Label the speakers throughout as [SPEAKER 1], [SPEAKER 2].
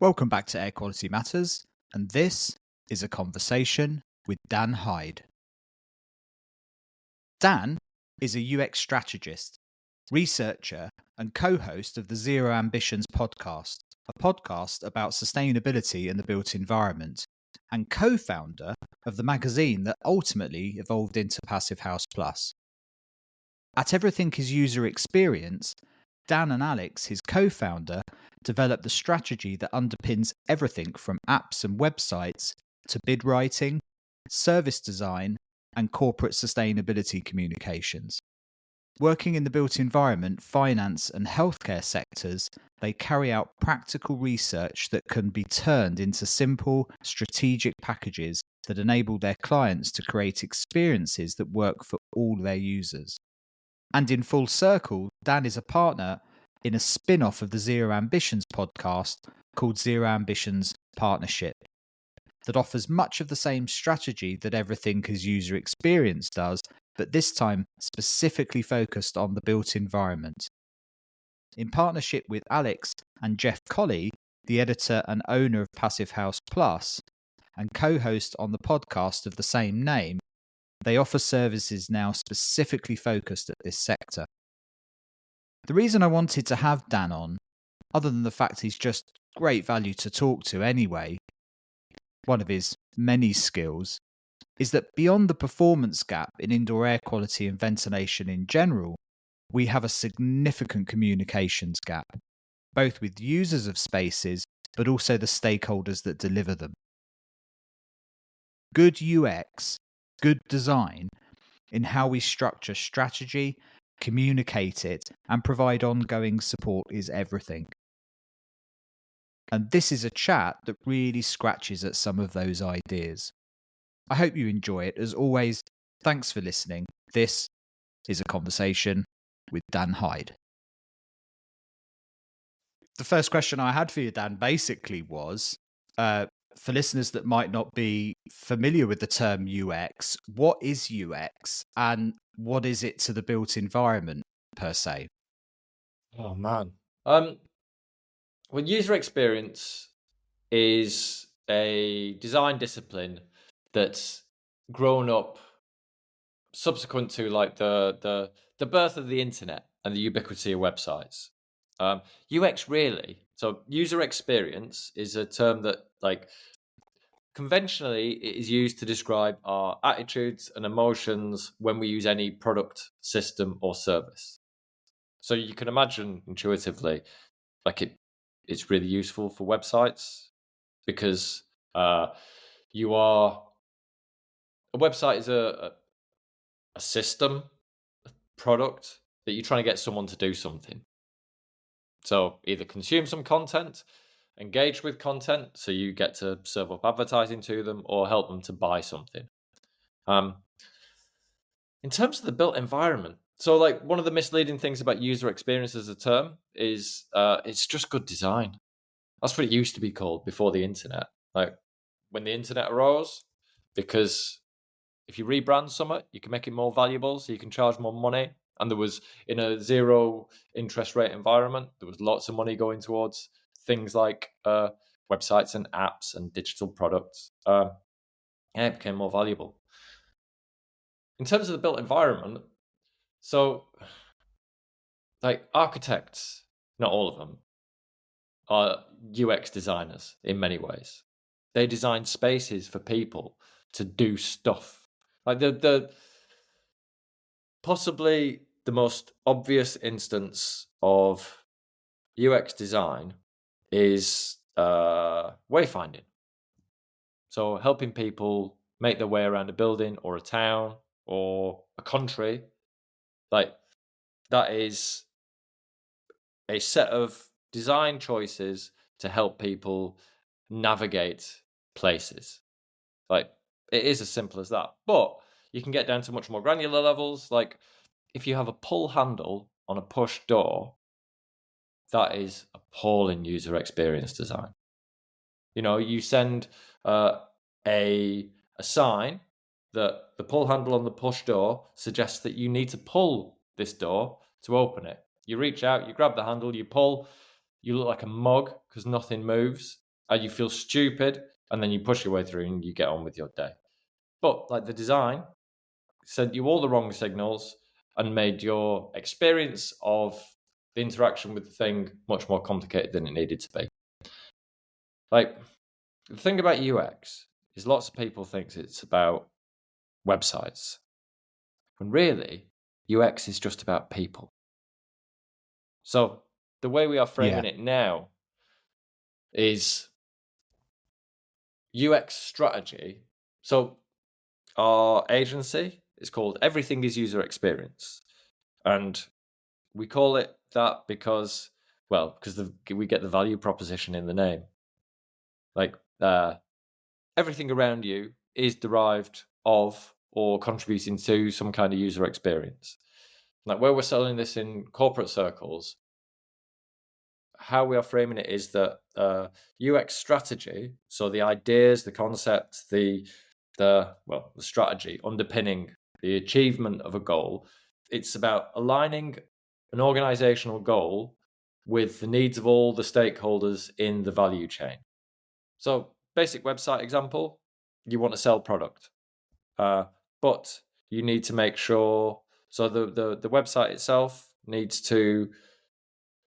[SPEAKER 1] Welcome back to Air Quality Matters, and this is a conversation with Dan Hyde. Dan is a UX strategist, researcher, and co-host of the Zero Ambitions podcast, a podcast about sustainability in the built environment, and co-founder of the magazine that ultimately evolved into Passive House Plus. At Everything is User Experience, Dan and Alex, his co-founder, developed the strategy that underpins everything from apps and websites to bid writing, service design, and corporate sustainability communications. Working in the built environment, finance, and healthcare sectors, they carry out practical research that can be turned into simple, strategic packages that enable their clients to create experiences that work for all their users. And in full circle, Dan is a partner in a spin-off of the Zero Ambitions podcast called Zero Ambitions Partnership that offers much of the same strategy that Everything is User Experience does, but this time specifically focused on the built environment. In partnership with Alex and Jeff Colley, the editor and owner of Passive House Plus, and co-host on the podcast of the same name, they offer services now specifically focused at this sector. The reason I wanted to have Dan on, other than the fact he's just great value to talk to anyway, one of his many skills, is that beyond the performance gap in indoor air quality and ventilation in general, we have a significant communications gap, both with users of spaces, but also the stakeholders that deliver them. Good UX, good design in how we structure strategy, communicate it, and provide ongoing support is everything. And this is a chat that really scratches at some of those ideas. I hope you enjoy it. As always, thanks for listening. This is a conversation with Dan Hyde. The first question I had for you, Dan, basically was, for listeners that might not be familiar with the term UX, what is UX and what is it to the built environment per se?
[SPEAKER 2] Oh man. Well, user experience is a design discipline that's grown up subsequent to like the birth of the internet and the ubiquity of websites. UX really. So user experience is a term that like conventionally it is used to describe our attitudes and emotions when we use any product, system, or service. So you can imagine intuitively, like it's really useful for websites because a website is a system, a product that you're trying to get someone to do something. So either consume some content, engage with content, so you get to serve up advertising to them, or help them to buy something. In terms of the built environment, so like one of the misleading things about user experience as a term is it's just good design. That's what it used to be called before the internet. Like when the internet arose, because if you rebrand something, you can make it more valuable, so you can charge more money. And there was, in a zero interest rate environment, there was lots of money going towards things like websites and apps and digital products. It became more valuable. In terms of the built environment, so like architects, not all of them, are UX designers in many ways. They design spaces for people to do stuff. Like the possibly the most obvious instance of UX design is wayfinding. So helping people make their way around a building or a town or a country, like that is a set of design choices to help people navigate places. Like it is as simple as that. But you can get down to much more granular levels. Like if you have a pull handle on a push door, that is appalling user experience design. You know, you send a sign that the pull handle on the push door suggests that you need to pull this door to open it. You reach out, you grab the handle, you pull, you look like a mug because nothing moves. and you feel stupid, and then you push your way through and you get on with your day. But like the design sent you all the wrong signals and made your experience of the interaction with the thing much more complicated than it needed to be. Like, the thing about UX is lots of people think it's about websites, when really UX is just about people. So the way we are framing it now is UX strategy. So our agency is called Everything is User Experience. And we call it that because we get the value proposition in the name. Like, everything around you is derived of or contributing to some kind of user experience. Like, where we're selling this in corporate circles, how we are framing it is that UX strategy, so the ideas, the concept, the strategy underpinning the achievement of a goal, it's about aligning an organizational goal with the needs of all the stakeholders in the value chain. So, basic website example, you want to sell product, but you need to make sure, so the website itself needs to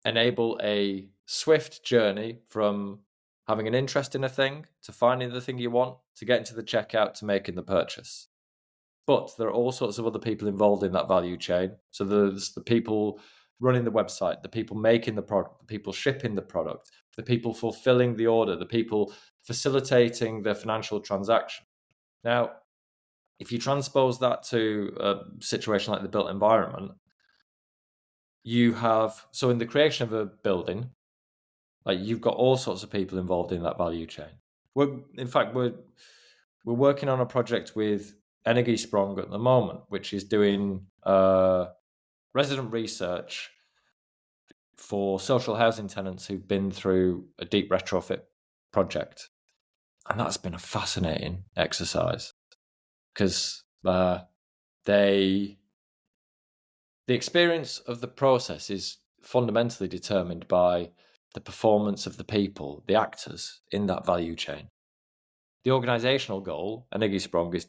[SPEAKER 2] enable a swift journey from having an interest in a thing to finding the thing you want to getting to the checkout to making the purchase. But there are all sorts of other people involved in that value chain. So there's the people running the website, the people making the product, the people shipping the product, the people fulfilling the order, the people facilitating the financial transaction. Now, if you transpose that to a situation like the built environment, you have, so in the creation of a building, like, you've got all sorts of people involved in that value chain. We're working on a project with Energiesprong at the moment, which is doing resident research for social housing tenants who've been through a deep retrofit project. And that's been a fascinating exercise because the experience of the process is fundamentally determined by the performance of the people, the actors in that value chain. The organizational goal, Energiesprong, is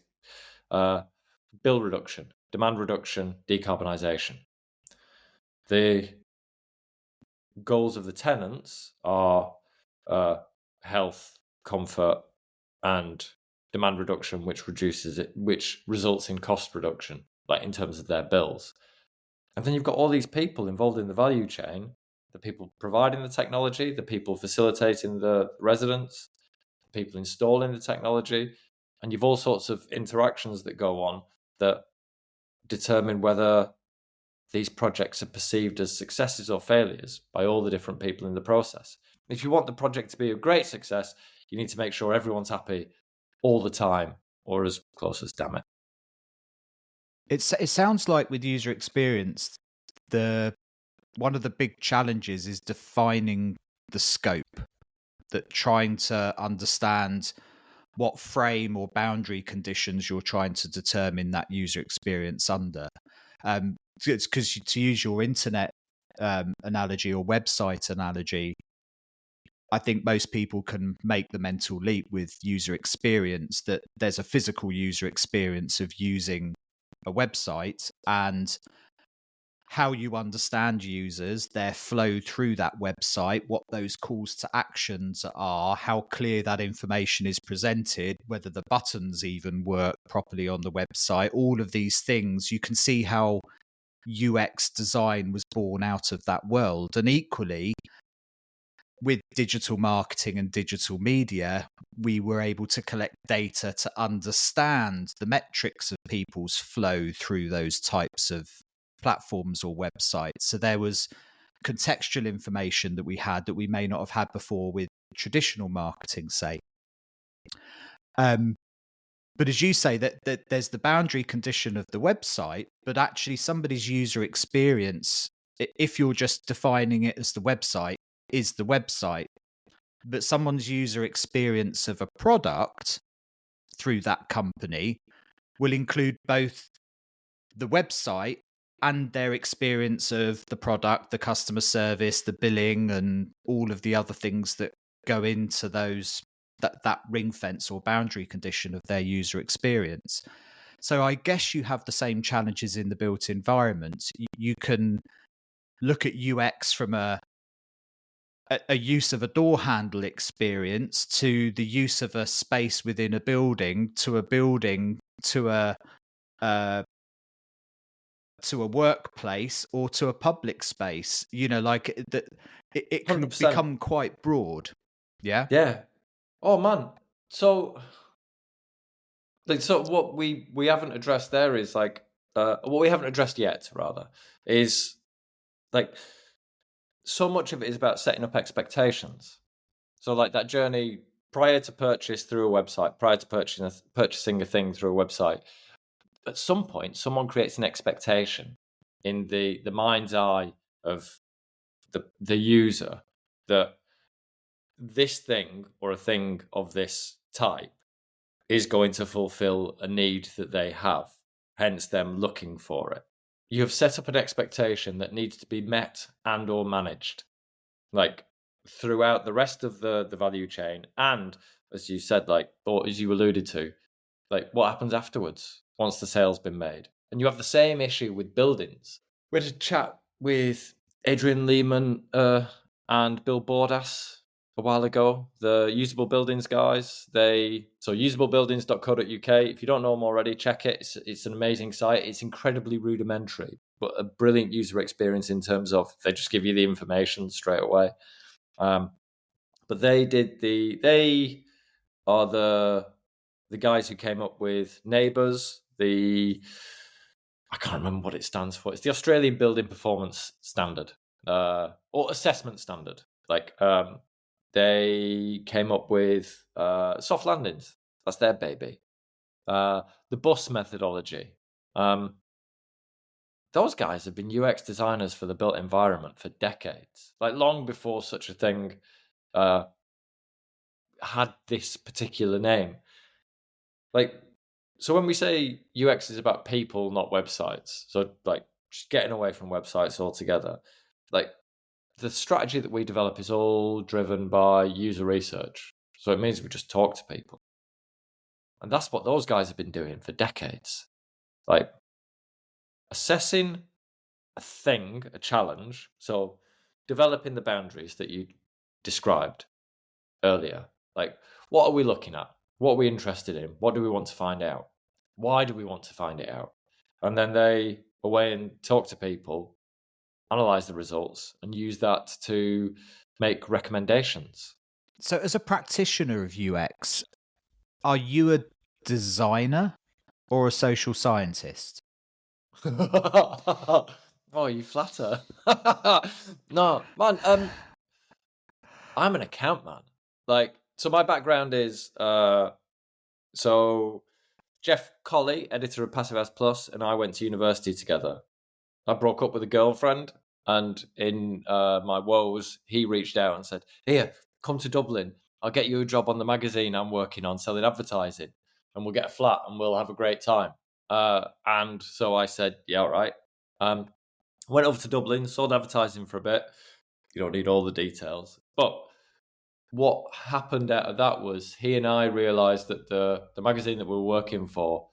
[SPEAKER 2] bill reduction, demand reduction, decarbonisation. The goals of the tenants are health, comfort, and demand reduction, which results in cost reduction, like in terms of their bills. And then you've got all these people involved in the value chain, the people providing the technology, the people facilitating the residents, the people installing the technology, and you've all sorts of interactions that go on that determine whether these projects are perceived as successes or failures by all the different people in the process. If you want the project to be a great success, you need to make sure everyone's happy all the time, or as close as damn it.
[SPEAKER 1] It sounds like with user experience, one of the big challenges is defining the scope, that trying to understand what frame or boundary conditions you're trying to determine that user experience under. It's because, to use your internet analogy or website analogy, I think most people can make the mental leap with user experience that there's a physical user experience of using a website, and how you understand users, their flow through that website, what those calls to actions are, how clear that information is presented, whether the buttons even work properly on the website, all of these things, you can see how UX design was born out of that world. And equally, with digital marketing and digital media, we were able to collect data to understand the metrics of people's flow through those types of platforms or websites. So there was contextual information that we had that we may not have had before with traditional marketing, say. But as you say, that there's the boundary condition of the website, but actually somebody's user experience, if you're just defining it as the website, is the website. But someone's user experience of a product through that company will include both the website and their experience of the product, the customer service, the billing, and all of the other things that go into that ring fence or boundary condition of their user experience. So I guess you have the same challenges in the built environment. You can look at UX from a use of a door handle experience to the use of a space within a building to a workplace or to a public space. Like that, it can
[SPEAKER 2] 100%.
[SPEAKER 1] become quite broad. Yeah.
[SPEAKER 2] Oh man. So what we haven't addressed there is like what we haven't addressed yet rather is like so much of it is about setting up expectations. So like that journey prior to purchase through a website, prior to purchasing a thing through a website, at some point someone creates an expectation in the mind's eye of the user that this thing or a thing of this type is going to fulfill a need that they have, hence them looking for it. You have set up an expectation that needs to be met and or managed, like throughout the rest of the value chain. And as you said, like, or as you alluded to, like what happens afterwards once the sale's been made. And you have the same issue with buildings. We had a chat with Adrian Lehman and Bill Bordas a while ago, the Usable Buildings guys. So usablebuildings.co.uk. If you don't know them already, check it. It's an amazing site. It's incredibly rudimentary, but a brilliant user experience in terms of they just give you the information straight away. But they are the guys who came up with Neighbours, I can't remember what it stands for. It's the Australian Building Performance Standard or Assessment Standard. Like they came up with soft landings. That's their baby. The bus methodology. Those guys have been UX designers for the built environment for decades. Like long before such a thing had this particular name. Like, so when we say UX is about people, not websites, so like just getting away from websites altogether, like the strategy that we develop is all driven by user research. So it means we just talk to people. And that's what those guys have been doing for decades. Like assessing a thing, a challenge. So developing the boundaries that you described earlier. Like, what are we looking at? What are we interested in? What do we want to find out? Why do we want to find it out? And then they go away and talk to people, analyze the results, and use that to make recommendations.
[SPEAKER 1] So as a practitioner of UX, are you a designer or a social scientist?
[SPEAKER 2] Oh, you flatter. No, man, I'm an account man. Like, so my background is so Jeff Colley, editor of Passive House Plus, and I went to university together. I broke up with a girlfriend, and in my woes, he reached out and said, "Here, come to Dublin. I'll get you a job on the magazine I'm working on selling advertising, and we'll get a flat and we'll have a great time." And so I said, "Yeah, all right." Went over to Dublin, sold advertising for a bit. You don't need all the details, but what happened out of that was he and I realized that the magazine that we were working for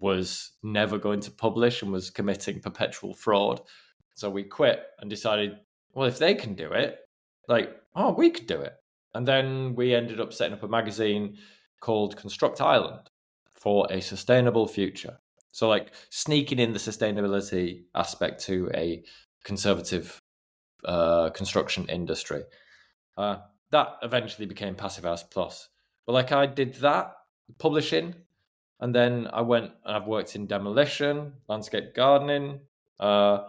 [SPEAKER 2] was never going to publish and was committing perpetual fraud. So we quit and decided, well, if they can do it, like, oh, we could do it. And then we ended up setting up a magazine called Construct Ireland for a sustainable future. So like sneaking in the sustainability aspect to a conservative construction industry. That eventually became Passive House Plus. But like I did that, publishing, and then I went and I've worked in demolition, landscape gardening. I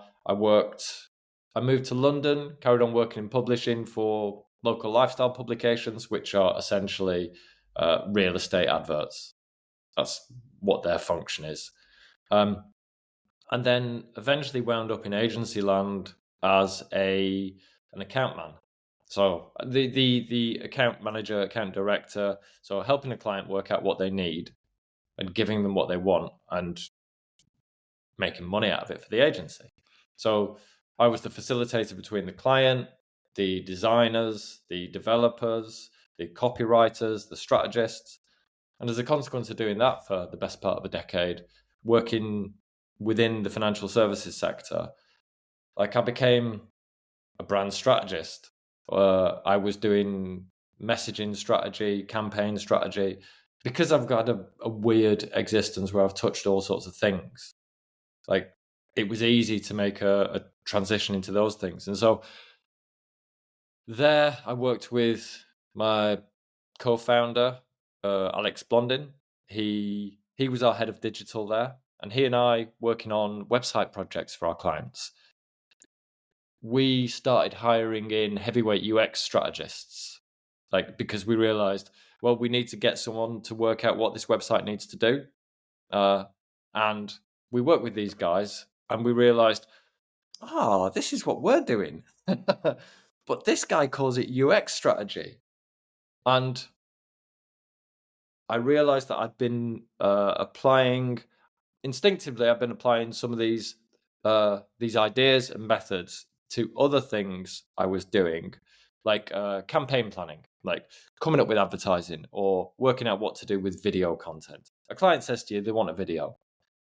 [SPEAKER 2] moved to London, carried on working in publishing for local lifestyle publications, which are essentially real estate adverts. That's what their function is. And then eventually wound up in agency land as an account man. So the account manager, account director, so helping a client work out what they need and giving them what they want and making money out of it for the agency. So I was the facilitator between the client, the designers, the developers, the copywriters, the strategists. And as a consequence of doing that for the best part of a decade, working within the financial services sector, like I became a brand strategist. I was doing messaging strategy, campaign strategy, because I've got a weird existence where I've touched all sorts of things. Like it was easy to make a transition into those things. And so there I worked with my co-founder, Alex Blondin. He was our head of digital there, and he and I working on website projects for our clients. We started hiring in heavyweight UX strategists, like because we realized, well, we need to get someone to work out what this website needs to do. And we worked with these guys and we realized, this is what we're doing. But this guy calls it UX strategy. And I realized that I've been instinctively applying some of these ideas and methods to other things I was doing, like campaign planning, like coming up with advertising or working out what to do with video content. A client says to you they want a video,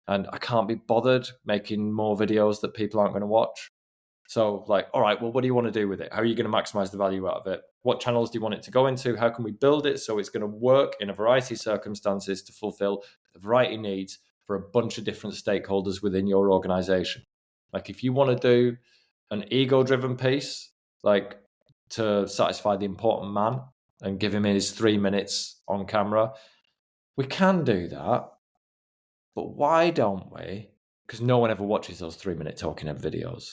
[SPEAKER 2] and I can't be bothered making more videos that people aren't going to watch. So like, all right, well, what do you want to do with it? How are you going to maximize the value out of it? What channels do you want it to go into? How can we build it so it's going to work in a variety of circumstances to fulfill the variety needs for a bunch of different stakeholders within your organization? Like if you want to do an ego-driven piece, like to satisfy the important man and give him his 3 minutes on camera, we can do that. But why don't we? Because no one ever watches those 3-minute talking head videos.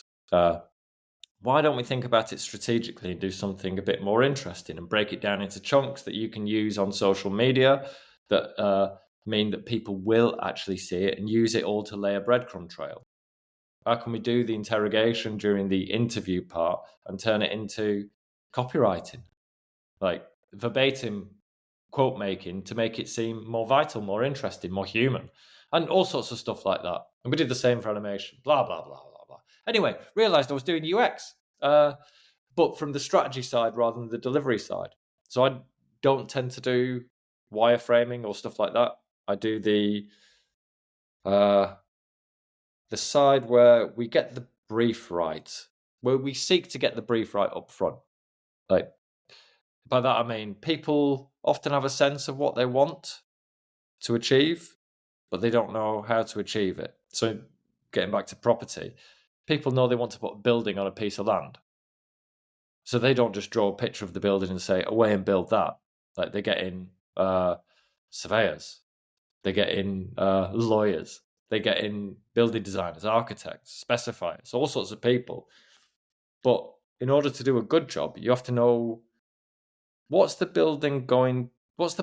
[SPEAKER 2] Why don't we think about it strategically and do something a bit more interesting and break it down into chunks that you can use on social media that mean that people will actually see it and use it all to lay a breadcrumb trail? How can we do the interrogation during the interview part and turn it into copywriting, like verbatim quote making, to make it seem more vital, more interesting, more human, and all sorts of stuff like that? And we did the same for animation, blah, blah, blah, blah, blah. Anyway, realized I was doing UX, but from the strategy side rather than the delivery side. So I don't tend to do wireframing or stuff like that. I do the side where we get the brief right, where we seek to get the brief right up front. Like by that I mean people often have a sense of what they want to achieve, but they don't know how to achieve it. So getting back to property, people know they want to put a building on a piece of land. So they don't just draw a picture of the building and say, away and build that. Like they get in surveyors, they get in lawyers, they get in building designers, architects, specifiers, all sorts of people. But in order to do a good job, you have to know what's the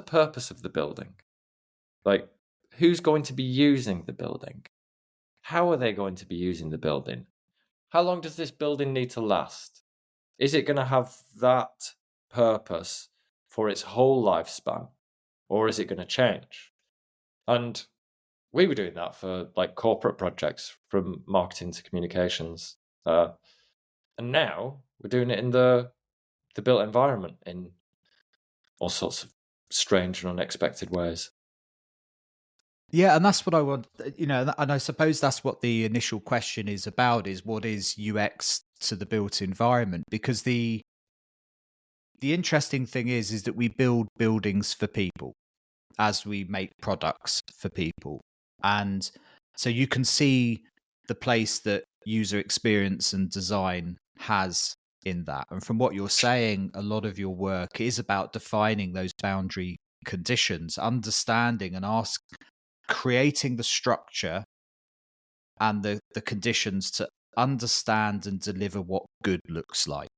[SPEAKER 2] purpose of the building? Like, who's going to be using the building? How are they going to be using the building? How long does this building need to last? Is it going to have that purpose for its whole lifespan, or is it going to change? And we were doing that for like corporate projects, from marketing to communications. And now we're doing it in the built environment in all sorts of strange and unexpected ways.
[SPEAKER 1] Yeah, and that's what I want, and I suppose that's what the initial question is about, is what is UX to the built environment? Because the interesting thing is that we build buildings for people as we make products for people. And so you can see the place that user experience and design has in that. And from what you're saying, a lot of your work is about defining those boundary conditions, understanding and creating the structure and the conditions to understand and deliver what good looks like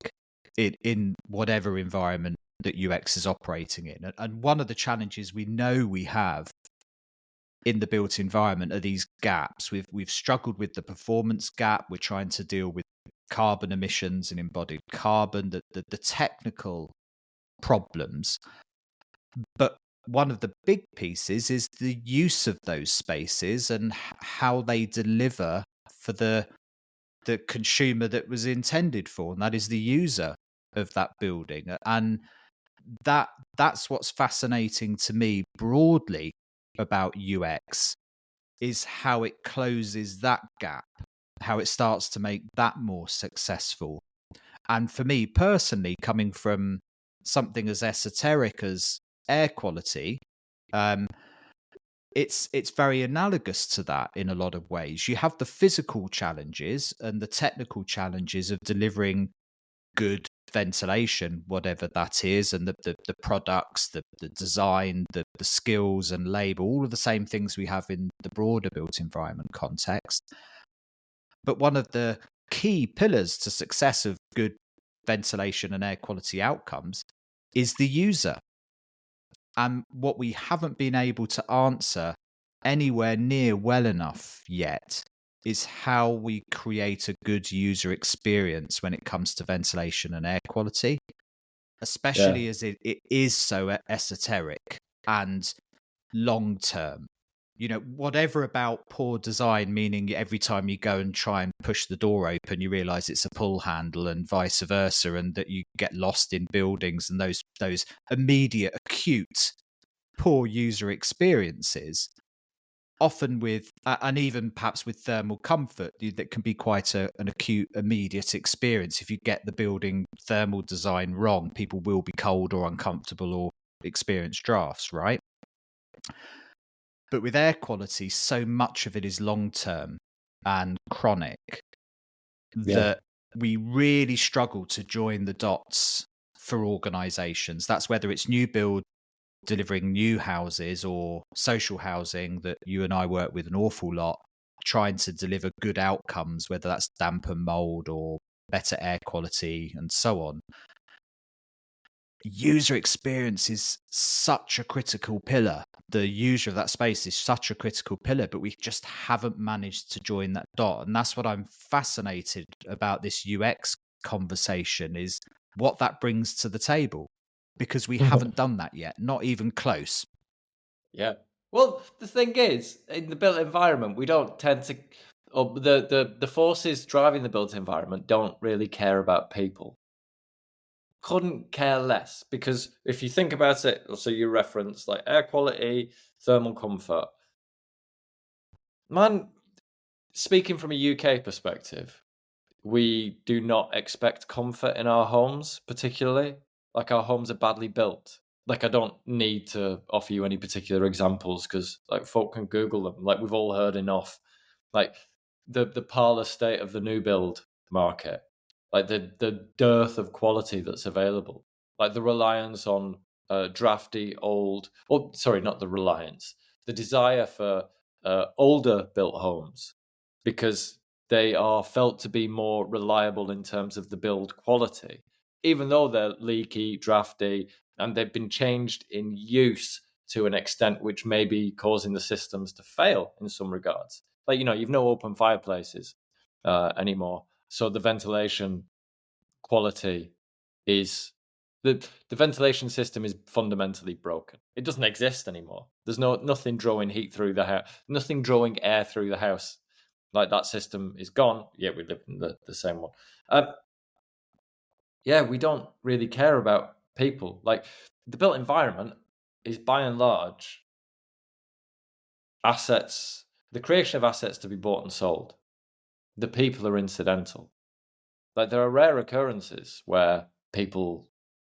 [SPEAKER 1] in whatever environment that UX is operating in. And one of the challenges we know we have in the built environment are these gaps. We've struggled with the performance gap. We're trying to deal with carbon emissions and embodied carbon, the technical problems. But one of the big pieces is the use of those spaces and how they deliver for the consumer that was intended for, and that is the user. of that building. And that's what's fascinating to me broadly about UX, is how it closes that gap, how it starts to make that more successful. And for me personally, coming from something as esoteric as air quality, it's very analogous to that in a lot of ways. You have the physical challenges and the technical challenges of delivering good ventilation, whatever that is, and the products, the design, the skills and labor, all of the same things we have in the broader built environment context. But one of the key pillars to success of good ventilation and air quality outcomes is the user. And what we haven't been able to answer anywhere near well enough yet is how we create a good user experience when it comes to ventilation and air quality, especially as it is so esoteric and long term. You know, whatever about poor design, meaning every time you go and try and push the door open, you realize it's a pull handle and vice versa, and that you get lost in buildings, and those immediate, acute, poor user experiences, often with, and even perhaps with thermal comfort, that can be quite an acute, immediate experience. If you get the building thermal design wrong, people will be cold or uncomfortable or experience drafts, right? But with air quality, so much of it is long-term and chronic that we really struggle to join the dots for organizations. That's whether it's new build, delivering new houses, or social housing that you and I work with an awful lot, trying to deliver good outcomes, whether that's damp and mold or better air quality and so on. User experience is such a critical pillar. The user of that space is such a critical pillar, but we just haven't managed to join that dot. And that's what I'm fascinated about this UX conversation, is what that brings to the table, because we haven't done that yet, not even close.
[SPEAKER 2] Yeah. Well, the thing is, in the built environment, we don't tend to, or the forces driving the built environment don't really care about people. Couldn't care less, because if you think about it, so you reference like air quality, thermal comfort. Man, speaking from a UK perspective, we do not expect comfort in our homes, particularly. Like, our homes are badly built. Like, I don't need to offer you any particular examples, because like folk can Google them. Like, we've all heard enough. Like the parlor state of the new build market, like the dearth of quality that's available, like the reliance on drafty old, or sorry, not the reliance, the desire for older built homes, because they are felt to be more reliable in terms of the build quality, even though they're leaky, drafty, and they've been changed in use to an extent which may be causing the systems to fail in some regards. Like, you've no open fireplaces anymore, so the ventilation quality is the ventilation system is fundamentally broken. It doesn't exist anymore. There's nothing drawing heat through the house, nothing drawing air through the house. Like, that system is gone. Yeah, we live in the same one. Yeah, we don't really care about people. Like, the built environment is by and large assets, the creation of assets to be bought and sold. The people are incidental. Like, there are rare occurrences where people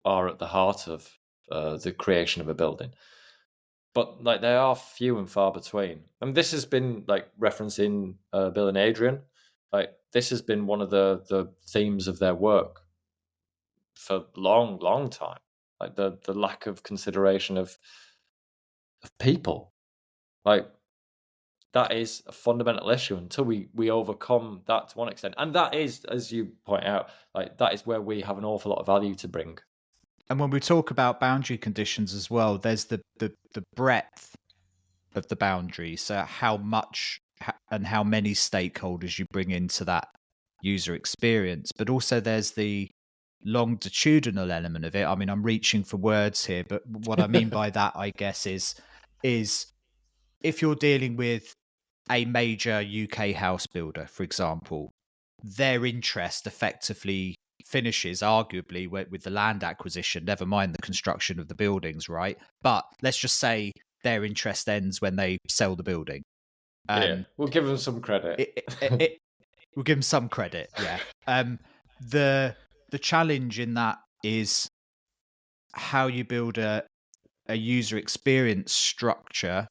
[SPEAKER 2] are at the heart of the creation of a building, but like, they are few and far between. And this has been, like, referencing Bill and Adrian. Like, this has been one of the themes of their work for long time. Like, the lack of consideration of people. Like, that is a fundamental issue until we overcome that to one extent. And that is, as you point out, like, that is where we have an awful lot of value to bring.
[SPEAKER 1] And when we talk about boundary conditions as well, there's the breadth of the boundary. So how much and how many stakeholders you bring into that user experience. But also there's the longitudinal element of it. I mean, I'm reaching for words here, but what I mean by that, I guess, is if you're dealing with a major UK house builder, for example, their interest effectively finishes, arguably, with the land acquisition, never mind the construction of the buildings, right? But let's just say their interest ends when they sell the building.
[SPEAKER 2] We'll give them some credit.
[SPEAKER 1] We'll give them some credit, yeah. The challenge in that is how you build a user experience structure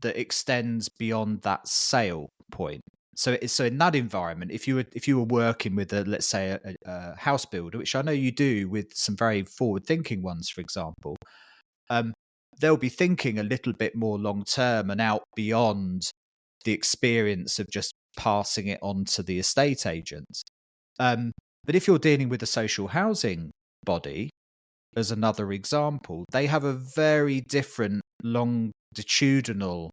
[SPEAKER 1] that extends beyond that sale point. So in that environment, if you were working with let's say a house builder, which I know you do with some very forward thinking ones, for example, they'll be thinking a little bit more long term and out beyond the experience of just passing it on to the estate agent. But if you're dealing with a social housing body, as another example, they have a very different longitudinal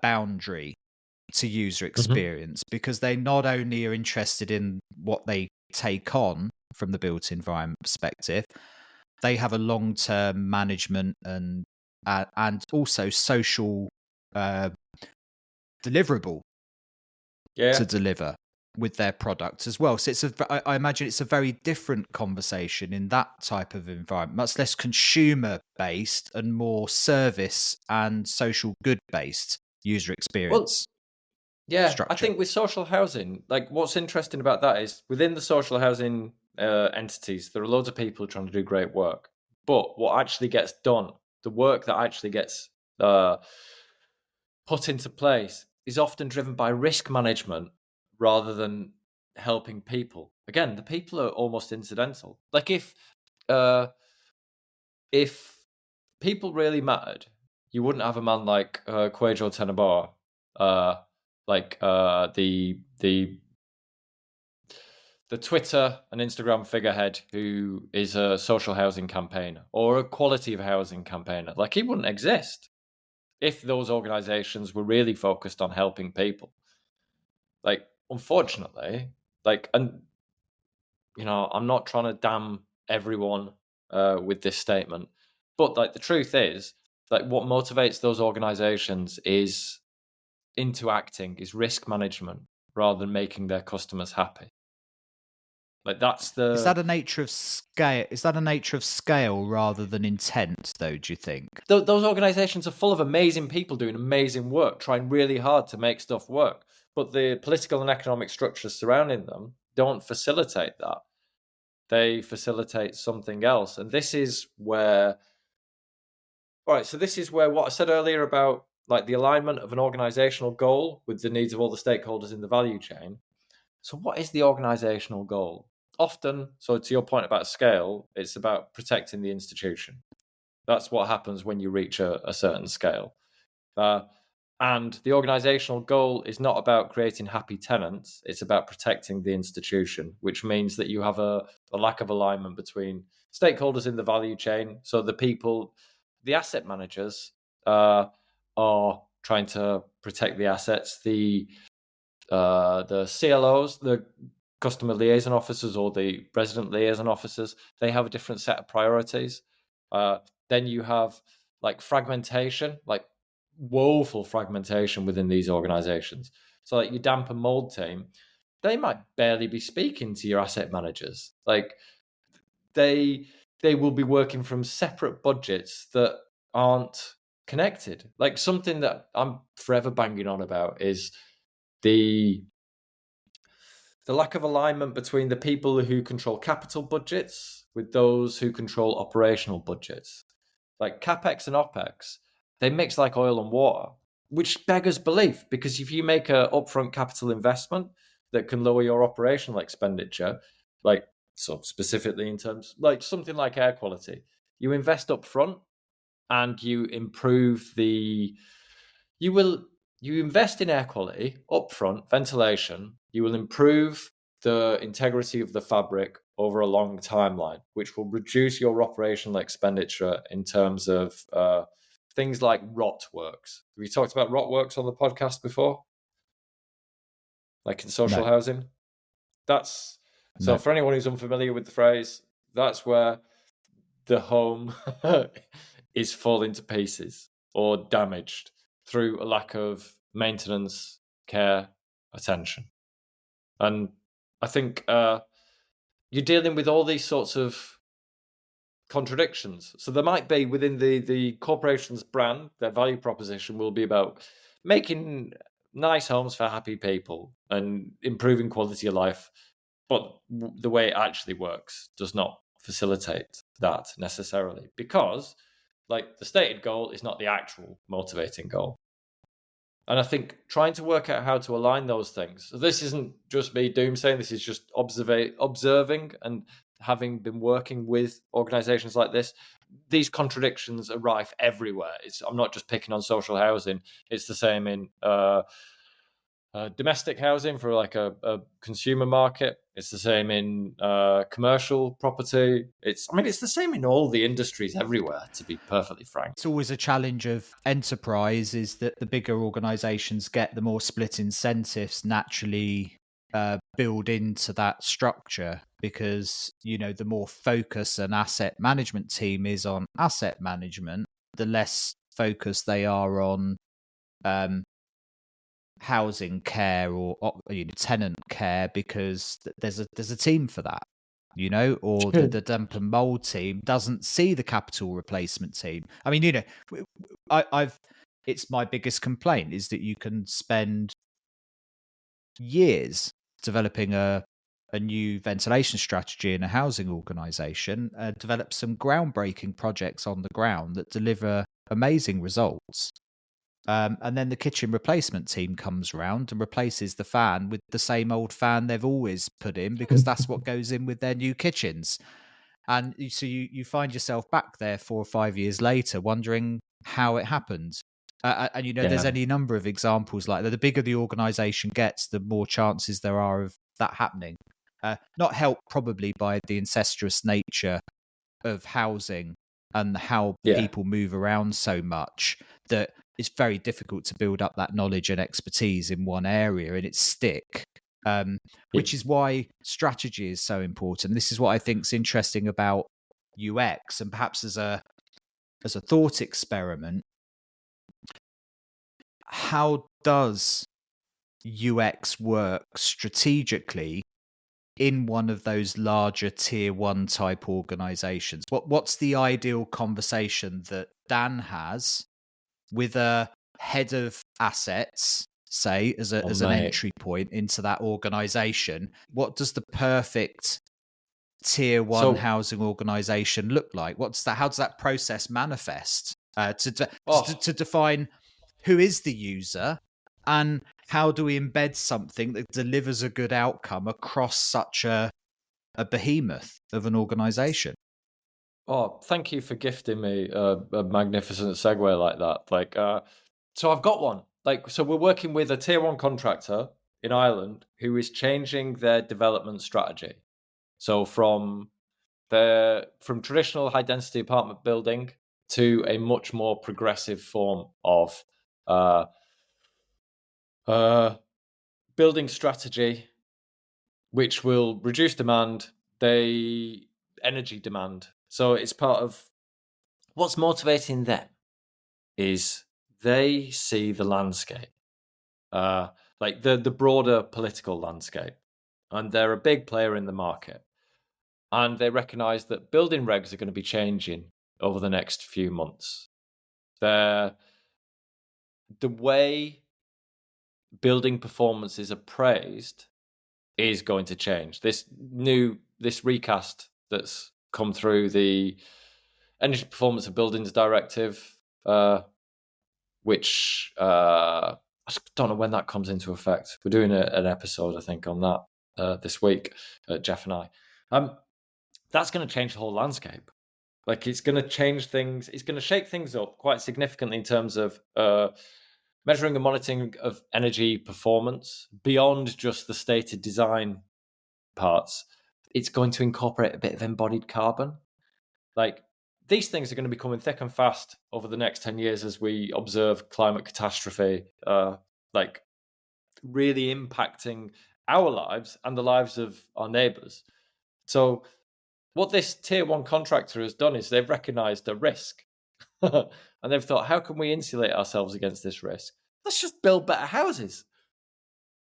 [SPEAKER 1] boundary to user experience, because they not only are interested in what they take on from the built environment perspective, they have a long-term management and also social deliverable to deliver with their product as well. So I imagine it's a very different conversation in that type of environment, much less consumer based and more service and social good based user experience.
[SPEAKER 2] Structure. I think with social housing, like what's interesting about that is within the social housing entities, there are loads of people trying to do great work, but what actually gets done, the work that actually gets put into place, is often driven by risk management rather than helping people. Again, the people are almost incidental. Like if people really mattered, you wouldn't have a man like Kwadwo Tenenbaum, the Twitter and Instagram figurehead who is a social housing campaigner or a quality of housing campaigner. Like he wouldn't exist if those organizations were really focused on helping people. Like, unfortunately, and I'm not trying to damn everyone with this statement, but like the truth is, like what motivates those organizations is risk management rather than making their customers happy. Like that's
[SPEAKER 1] Is that a nature of scale? Is that a nature of scale rather than intent, though? Do you think
[SPEAKER 2] those organizations are full of amazing people doing amazing work, trying really hard to make stuff work, but the political and economic structures surrounding them don't facilitate that. They facilitate something else, and this is where. All right, so this is where what I said earlier about like the alignment of an organizational goal with the needs of all the stakeholders in the value chain. So what is the organizational goal? Often, so to your point about scale, it's about protecting the institution. That's what happens when you reach a certain scale. And the organizational goal is not about creating happy tenants. It's about protecting the institution, which means that you have a lack of alignment between stakeholders in the value chain. So the asset managers are trying to protect the assets. The CLOs, the customer liaison officers or the resident liaison officers, they have a different set of priorities. Then you have like fragmentation, like woeful fragmentation within these organizations. So like your damp and mold team, they might barely be speaking to your asset managers. Like they will be working from separate budgets that aren't connected. Like something that I'm forever banging on about is the lack of alignment between the people who control capital budgets with those who control operational budgets. Like CapEx and OpEx, they mix like oil and water, which beggars belief, because if you make an upfront capital investment that can lower your operational expenditure, like so specifically in terms like something like air quality, you invest up front and you improve you invest in air quality upfront, ventilation, you will improve the integrity of the fabric over a long timeline, which will reduce your operational expenditure in terms of things like rot works. Have you talked about rot works on the podcast before? Like in social housing? So for anyone who's unfamiliar with the phrase, that's where the home is falling to pieces or damaged through a lack of maintenance, care, attention. And I think you're dealing with all these sorts of contradictions. So there might be within the corporation's brand, their value proposition will be about making nice homes for happy people and improving quality of life. But the way it actually works does not facilitate that necessarily, because like the stated goal is not the actual motivating goal. And I think trying to work out how to align those things. So this isn't just me doomsaying, this is just observing and having been working with organizations like this. These contradictions are rife everywhere. I'm not just picking on social housing. It's the same in domestic housing for like a consumer market. It's the same in commercial property. It's the same in all the industries everywhere, to be perfectly frank.
[SPEAKER 1] It's always a challenge of enterprise is that the bigger organizations get, the more split incentives naturally build into that structure, because, you know, the more focus an asset management team is on asset management, the less focused they are on housing care or tenant care, because there's a team for that, you know, or the damp and mold team doesn't see the capital replacement team. I mean, you know, I've it's my biggest complaint is that you can spend years developing a new ventilation strategy in a housing organization, develop some groundbreaking projects on the ground that deliver amazing results. And then the kitchen replacement team comes around and replaces the fan with the same old fan they've always put in, because that's what goes in with their new kitchens. And so you find yourself back there 4 or 5 years later wondering how it happened. And, you know, there's any number of examples like that. The bigger the organization gets, the more chances there are of that happening. Not helped probably by the incestuous nature of housing and how people move around so much that it's very difficult to build up that knowledge and expertise in one area and it's stick. Which is why strategy is so important. This is what I think is interesting about UX, and perhaps as a thought experiment, how does UX work strategically in one of those larger tier 1 type organizations? What's the ideal conversation that Dan has with a head of assets, say, as an entry point into that organization? What does the perfect tier 1 housing organization look like? How does that process manifest to define who is the user, and how do we embed something that delivers a good outcome across such a behemoth of an organization?
[SPEAKER 2] Oh, thank you for gifting me a magnificent segue like that. So I've got one. So we're working with a tier 1 contractor in Ireland who is changing their development strategy. So from traditional high density apartment building to a much more progressive form of building strategy, which will reduce energy demand. So it's part of what's motivating them is they see the landscape, like the broader political landscape, and they're a big player in the market. And they recognize that building regs are going to be changing over the next few months. The way building performance is appraised is going to change. This recast that's come through the Energy Performance of Buildings Directive, which I don't know when that comes into effect. We're doing an episode, I think, on that this week, Jeff and I. That's going to change the whole landscape. Like, it's going to change things. It's going to shake things up quite significantly in terms of measuring and monitoring of energy performance beyond just the stated design parts. It's going to incorporate a bit of embodied carbon. Like, these things are going to be coming thick and fast over the next 10 years as we observe climate catastrophe, like really impacting our lives and the lives of our neighbours. So what this tier 1 contractor has done is they've recognised a risk and they've thought, how can we insulate ourselves against this risk? Let's just build better houses.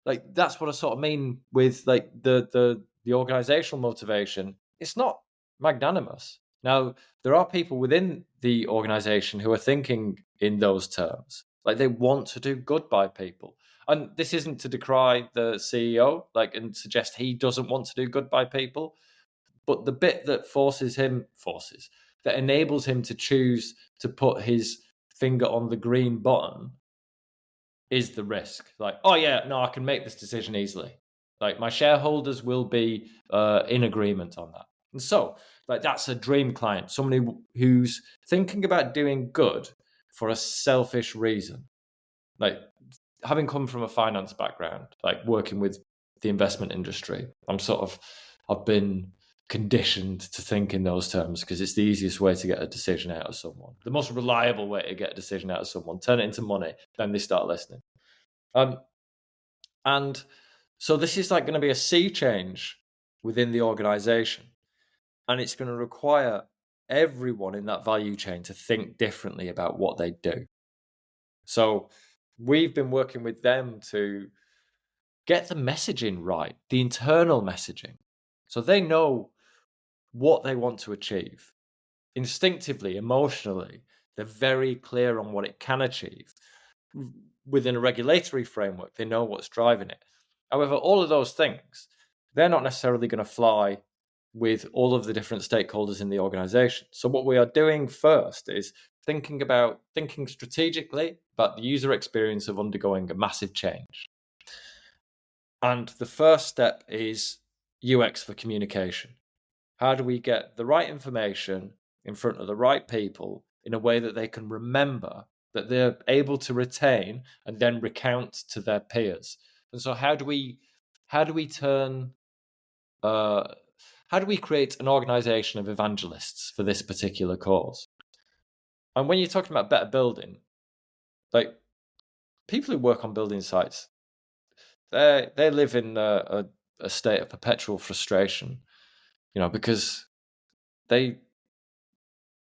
[SPEAKER 2] Like, that's what I sort of mean with like the the organizational motivation, it's not magnanimous. Now, there are people within the organization who are thinking in those terms. Like, they want to do good by people. And this isn't to decry the CEO, and suggest he doesn't want to do good by people. But the bit that that enables him to choose to put his finger on the green button is the risk. Like, oh yeah, no, I can make this decision easily. Like, my shareholders will be in agreement on that. And so, that's a dream client, somebody who's thinking about doing good for a selfish reason. Like, having come from a finance background, working with the investment industry, I've been conditioned to think in those terms because it's the easiest way to get a decision out of someone, the most reliable way to get a decision out of someone. Turn it into money, then they start listening. And so this is going to be a sea change within the organization, and it's going to require everyone in that value chain to think differently about what they do. So we've been working with them to get the messaging right, the internal messaging, so they know what they want to achieve. Instinctively, emotionally, they're very clear on what it can achieve. Within a regulatory framework, they know what's driving it. However, all of those things, they're not necessarily going to fly with all of the different stakeholders in the organization. So what we are doing first is thinking strategically about the user experience of undergoing a massive change. And the first step is UX for communication. How do we get the right information in front of the right people in a way that they can remember, that they're able to retain and then recount to their peers? And so how do we create an organization of evangelists for this particular cause? And when you're talking about better building, people who work on building sites, they live in a state of perpetual frustration, because they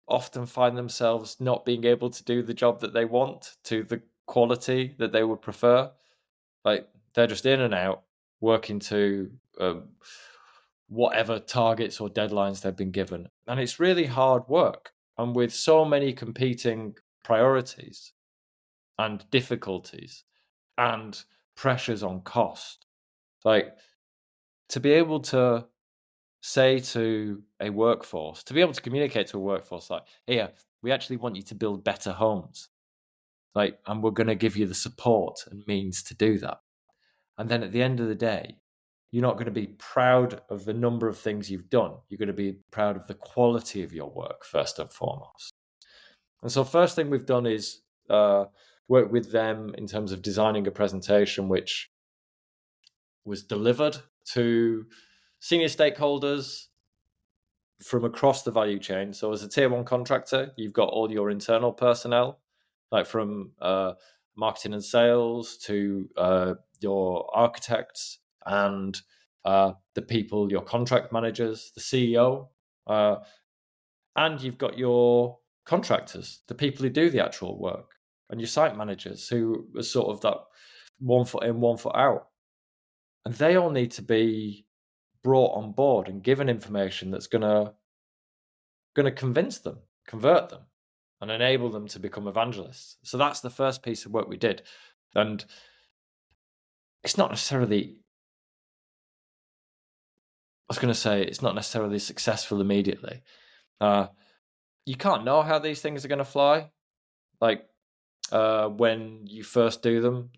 [SPEAKER 2] often find themselves not being able to do the job that they want to the quality that they would prefer. They're just in and out, working to whatever targets or deadlines they've been given. And it's really hard work. And with so many competing priorities and difficulties and pressures on cost, to be able to say to a workforce, to be able to communicate to a workforce, here, we actually want you to build better homes. And we're going to give you the support and means to do that. And then at the end of the day, you're not going to be proud of the number of things you've done. You're going to be proud of the quality of your work, first and foremost. And so first thing we've done is work with them in terms of designing a presentation which was delivered to senior stakeholders from across the value chain. So as a tier one contractor, you've got all your internal personnel, from marketing and sales to your architects and the people, your contract managers, the CEO, and you've got your contractors, the people who do the actual work, and your site managers who are sort of that 1 foot in, 1 foot out. And they all need to be brought on board and given information that's going to convince them, convert them, and enable them to become evangelists. So that's the first piece of work we did. And it's not necessarily, it's not necessarily successful immediately. You can't know how these things are going to fly, when you first do them.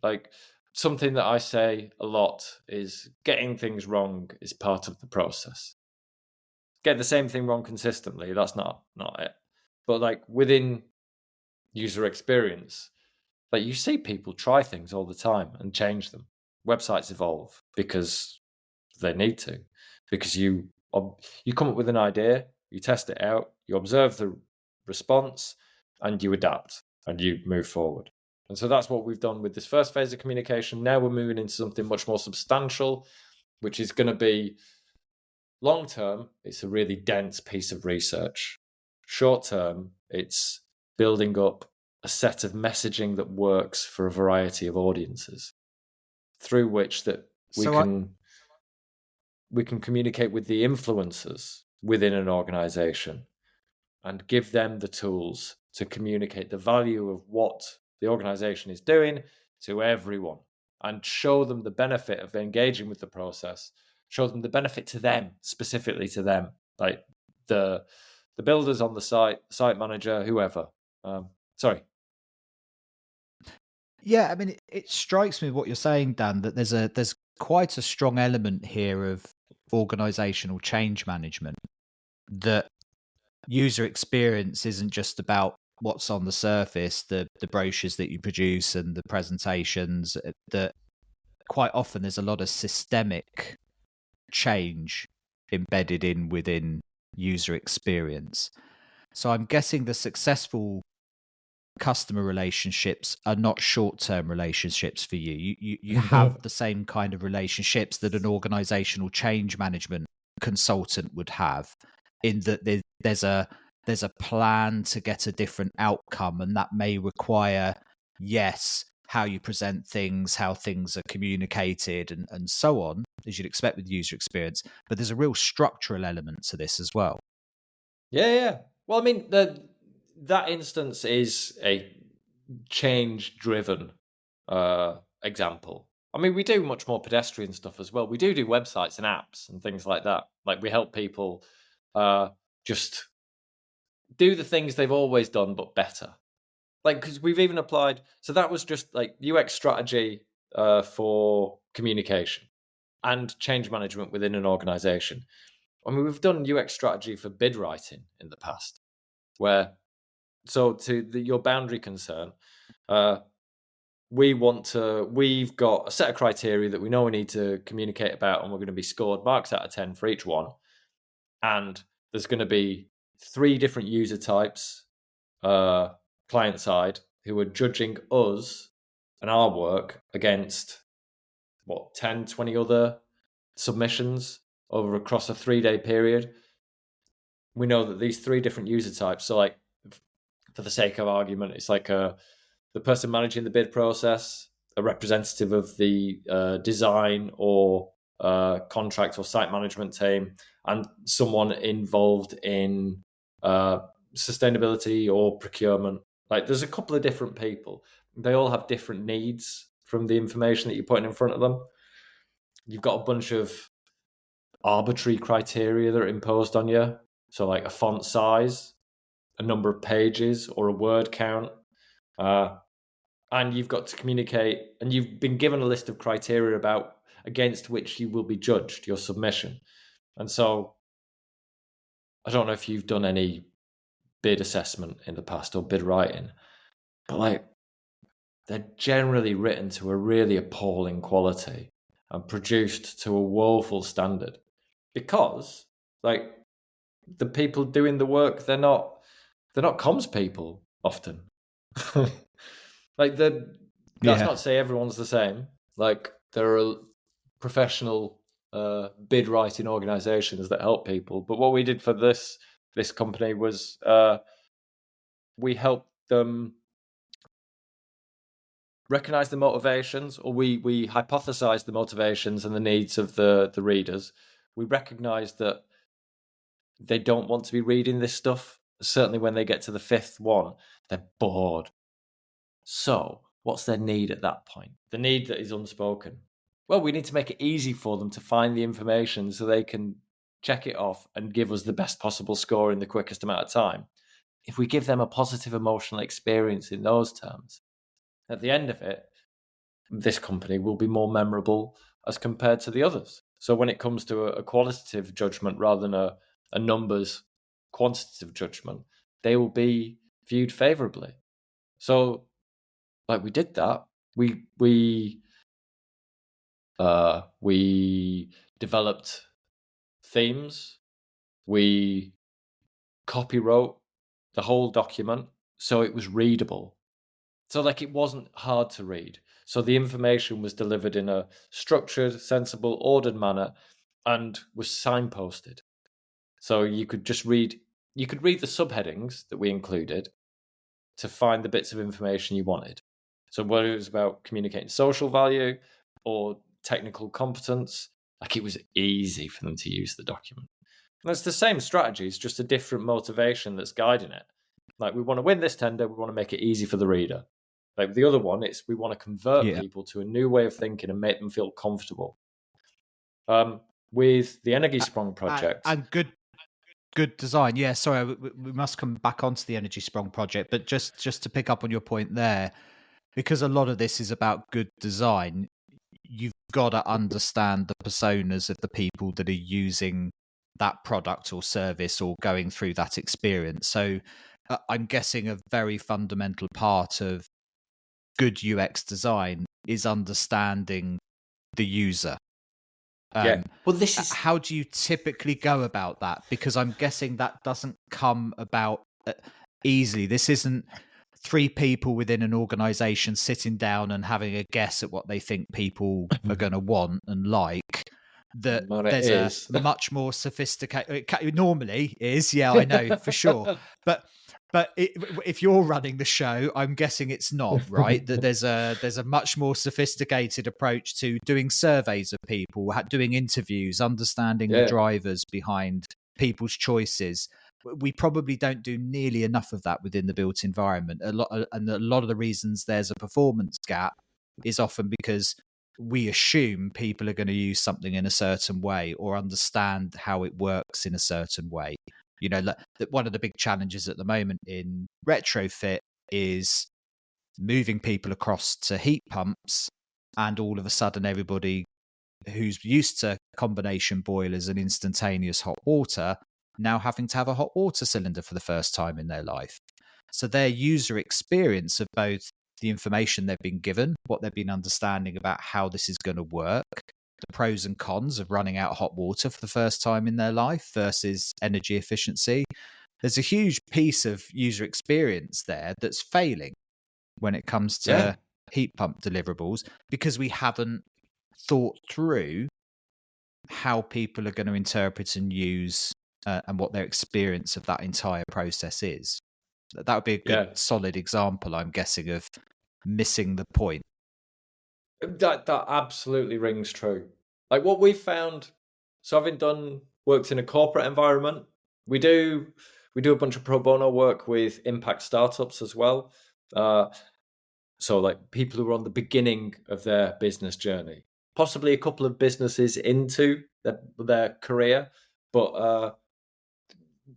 [SPEAKER 2] Something that I say a lot is getting things wrong is part of the process. Get the same thing wrong consistently, that's not it. But within user experience, you see people try things all the time and change them. Websites evolve because they need to, because you come up with an idea, you test it out, you observe the response, and you adapt and you move forward. And so that's what we've done with this first phase of communication. Now we're moving into something much more substantial, which is going to be long term. It's a really dense piece of research. Short term, it's building up a set of messaging that works for a variety of audiences, through which that we can we can communicate with the influencers within an organization and give them the tools to communicate the value of what the organization is doing to everyone and show them the benefit of engaging with the process, show them the benefit to them, specifically to them, like the builders on the site manager, whoever. Sorry.
[SPEAKER 1] Yeah, I mean, it strikes me what you're saying, Dan, that there's quite a strong element here of organizational change management, that user experience isn't just about what's on the surface, the brochures that you produce and the presentations, that quite often there's a lot of systemic change embedded within user experience. So I'm guessing the successful customer relationships are not short-term relationships for you. You have the same kind of relationships that an organizational change management consultant would have, in that there's a plan to get a different outcome, and that may require, yes, how you present things, how things are communicated, and so on, as you'd expect with user experience. But there's a real structural element to this as well.
[SPEAKER 2] Yeah. Well, I mean, that instance is a change-driven example. I mean, we do much more pedestrian stuff as well. We do websites and apps and things like that. Like, we help people just do the things they've always done, but better. Like, because we've even applied. So that was just like UX strategy for communication and change management within an organization. I mean, we've done UX strategy for bid writing in the past, where, so to your boundary concern, we've got a set of criteria that we know we need to communicate about, and we're going to be scored marks out of 10 for each one. And there's going to be 3 different user types, client side, who are judging us and our work against 10, 20 other submissions across a 3-day period. We know that these 3 different user types, so like, for the sake of argument, it's like the person managing the bid process, a representative of the design or contract or site management team, and someone involved in sustainability or procurement. Like, there's a couple of different people. They all have different needs from the information that you're putting in front of them. You've got a bunch of arbitrary criteria that are imposed on you. So like a font size, a number of pages, or a word count. And you've got to communicate, and you've been given a list of criteria about against which you will be judged, your submission. And so I don't know if you've done any bid assessment in the past or bid writing, but like, they're generally written to a really appalling quality and produced to a woeful standard, because like, the people doing the work, they're not comms people often. Like, that's not to say everyone's the same. Like, there are professional bid writing organizations that help people, but what we did for this company was we helped them recognize the motivations, or we hypothesized the motivations and the needs of the readers. We recognized that they don't want to be reading this stuff. Certainly when they get to the 5th one, they're bored. So what's their need at that point? The need that is unspoken. Well, we need to make it easy for them to find the information so they can check it off and give us the best possible score in the quickest amount of time. If we give them a positive emotional experience in those terms, at the end of it, this company will be more memorable as compared to the others. So when it comes to a qualitative judgment rather than a numbers quantitative judgment, they will be viewed favorably. So like, we did that. We developed themes. We copywrote the whole document so it was readable. So like, it wasn't hard to read. So the information was delivered in a structured, sensible, ordered manner and was signposted. So you could just read the subheadings that we included to find the bits of information you wanted. So whether it was about communicating social value or technical competence, Like, it was easy for them to use the document. And it's the same strategy, it's just a different motivation that's guiding it. Like, we want to win this tender, we want to make it easy for the reader. Like, the other one, it's we want to convert people to a new way of thinking and make them feel comfortable. With the Energy Sprung project.
[SPEAKER 1] And good design. Yeah, sorry, we must come back onto the Energy Sprung project, but just to pick up on your point there, because a lot of this is about good design, you've got to understand the personas of the people that are using that product or service or going through that experience. So I'm guessing a very fundamental part of good UX design is understanding the user.
[SPEAKER 2] Well, this is
[SPEAKER 1] how do you typically go about that? Because I'm guessing that doesn't come about easily. This isn't three people within an organization sitting down and having a guess at what they think people are going to want and like. That there's a much more sophisticated. It normally is, yeah, I know for sure. But if you're running the show, I'm guessing it's not, right? That there's a much more sophisticated approach to doing surveys of people, doing interviews, understanding the drivers behind people's choices. We probably don't do nearly enough of that within the built environment. A lot of the reasons there's a performance gap is often because we assume people are going to use something in a certain way or understand how it works in a certain way. You know, that one of the big challenges at the moment in retrofit is moving people across to heat pumps, and all of a sudden everybody who's used to combination boilers and instantaneous hot water now having to have a hot water cylinder for the first time in their life. So their user experience of both the information they've been given, what they've been understanding about how this is going to work, the pros and cons of running out of hot water for the first time in their life versus energy efficiency. There's a huge piece of user experience there that's failing when it comes to heat pump deliverables, because we haven't thought through how people are going to interpret and use and what their experience of that entire process is. That would be a good solid example, I'm guessing, of missing the point.
[SPEAKER 2] That absolutely rings true. Like, what we've found, so having worked in a corporate environment, we do a bunch of pro bono work with impact startups as well. So like people who are on the beginning of their business journey, possibly a couple of businesses into their career, but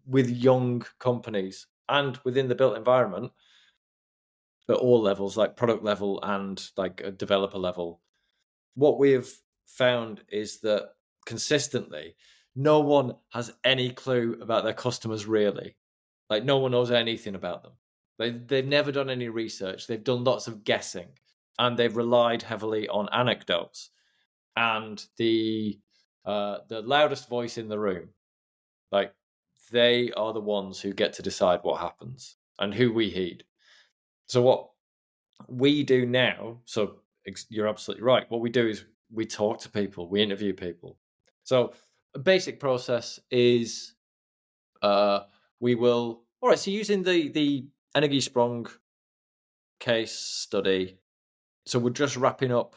[SPEAKER 2] with young companies and within the built environment at all levels, like product level and like a developer level. What we have found is that consistently, no one has any clue about their customers really. Like, no one knows anything about them. They've never done any research. They've done lots of guessing, and they've relied heavily on anecdotes and the loudest voice in the room. Like, they are the ones who get to decide what happens and who we heed. So what we do now, so you're absolutely right. What we do is we talk to people, we interview people. So a basic process is we will, all right, so using the Energy Sprung case study, so we're just wrapping up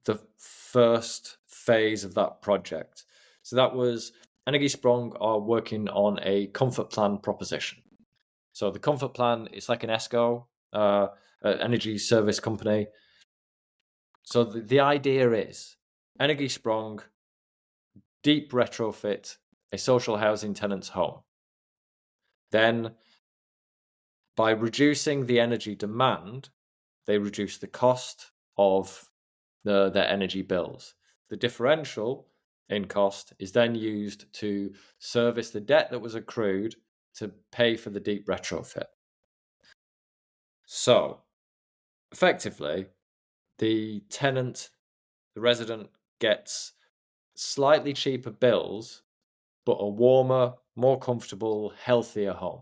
[SPEAKER 2] the first phase of that project. So that was Energy Sprung are working on a comfort plan proposition. So the comfort plan is like an ESCO, an energy service company. So the idea is Energy Sprung deep retrofit a social housing tenant's home. Then, by reducing the energy demand, they reduce the cost of their energy bills. The differential in cost is then used to service the debt that was accrued to pay for the deep retrofit. So, effectively, the resident gets slightly cheaper bills, but a warmer, more comfortable, healthier home.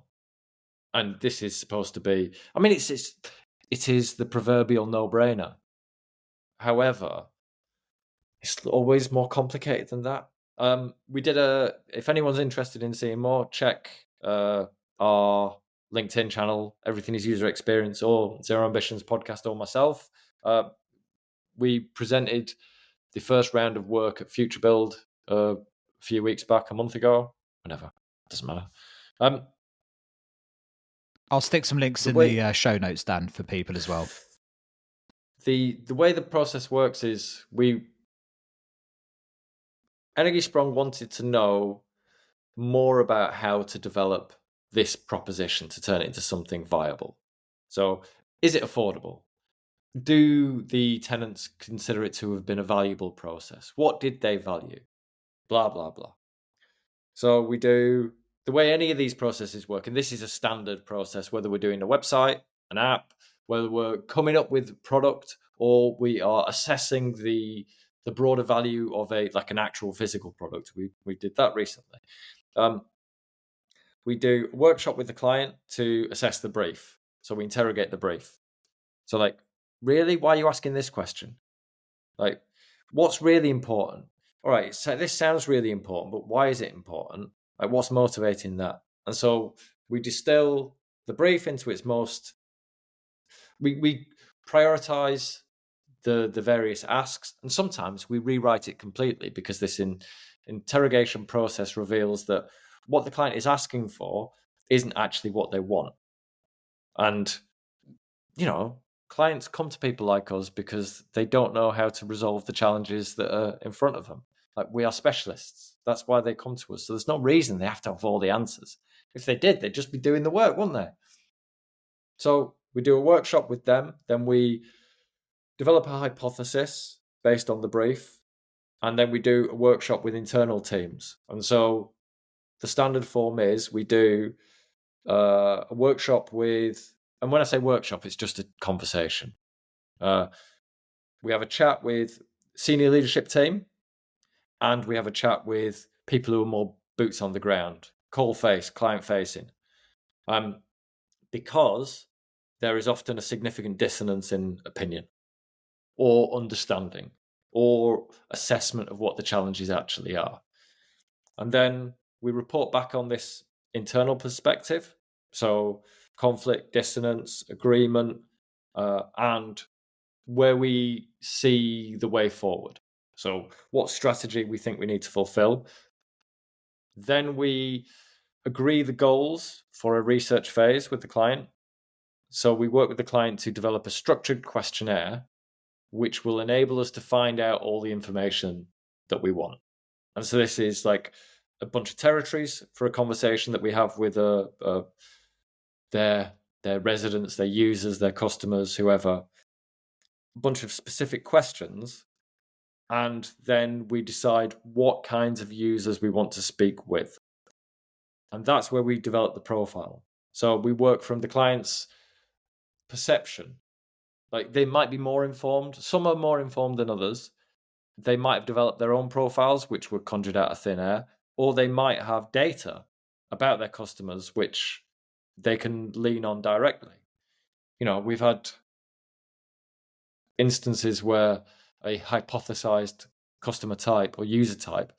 [SPEAKER 2] And this is supposed to be, I mean, it is the proverbial no-brainer. However, it's always more complicated than that. We did if anyone's interested in seeing more, check our LinkedIn channel, Everything is User Experience, or Zero Ambitions podcast, or myself. We presented the first round of work at Future Build a few weeks back, a month ago, whenever, doesn't matter.
[SPEAKER 1] I'll stick some links in the show notes, Dan, for people as well.
[SPEAKER 2] The way the process works is Energy Sprung wanted to know more about how to develop this proposition to turn it into something viable. So, is it affordable? Do the tenants consider it to have been a valuable process? What did they value? Blah, blah, blah. So we do the way any of these processes work, and this is a standard process, whether we're doing a website, an app, whether we're coming up with product, or we are assessing the broader value of an actual physical product. We did that recently. We do a workshop with the client to assess the brief. So we interrogate the brief. So really, why are you asking this question? What's really important? All right, so this sounds really important, but why is it important? What's motivating that? And so we distill the brief into its most. We prioritize the various asks, and sometimes we rewrite it completely because this interrogation process reveals that what the client is asking for isn't actually what they want. And clients come to people like us because they don't know how to resolve the challenges that are in front of them. We are specialists. That's why they come to us. So there's no reason they have to have all the answers. If they did, they'd just be doing the work, wouldn't they? So we do a workshop with them. Then we develop a hypothesis based on the brief. And then we do a workshop with internal teams. And so the standard form is we do a workshop with, and when I say workshop, it's just a conversation. We have a chat with senior leadership team, and we have a chat with people who are more boots on the ground, coal face, client facing. Because there is often a significant dissonance in opinion or understanding or assessment of what the challenges actually are. And then we report back on this internal perspective. So conflict, dissonance, agreement, and where we see the way forward. So what strategy we think we need to fulfill. Then we agree the goals for a research phase with the client. So we work with the client to develop a structured questionnaire, which will enable us to find out all the information that we want. And so this is a bunch of territories for a conversation that we have with their residents, their users, their customers, whoever. A bunch of specific questions, and then we decide what kinds of users we want to speak with. And that's where we develop the profile. So we work from the client's perception. They might be more informed. Some are more informed than others. They might have developed their own profiles, which were conjured out of thin air, or they might have data about their customers, which they can lean on directly. We've had instances where a hypothesized customer type or user type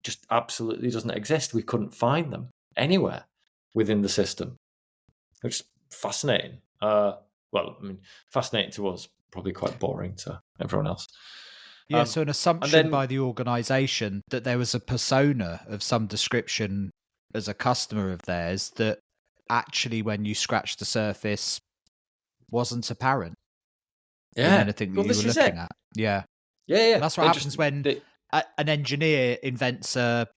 [SPEAKER 2] just absolutely doesn't exist. We couldn't find them anywhere within the system, which is fascinating. Fascinating to us, probably quite boring to everyone else.
[SPEAKER 1] Yeah, so an assumption by the organization that there was a persona of some description as a customer of theirs that actually, when you scratch the surface, wasn't apparent. In anything that you were looking at. Yeah. And that's what happens when an engineer invents a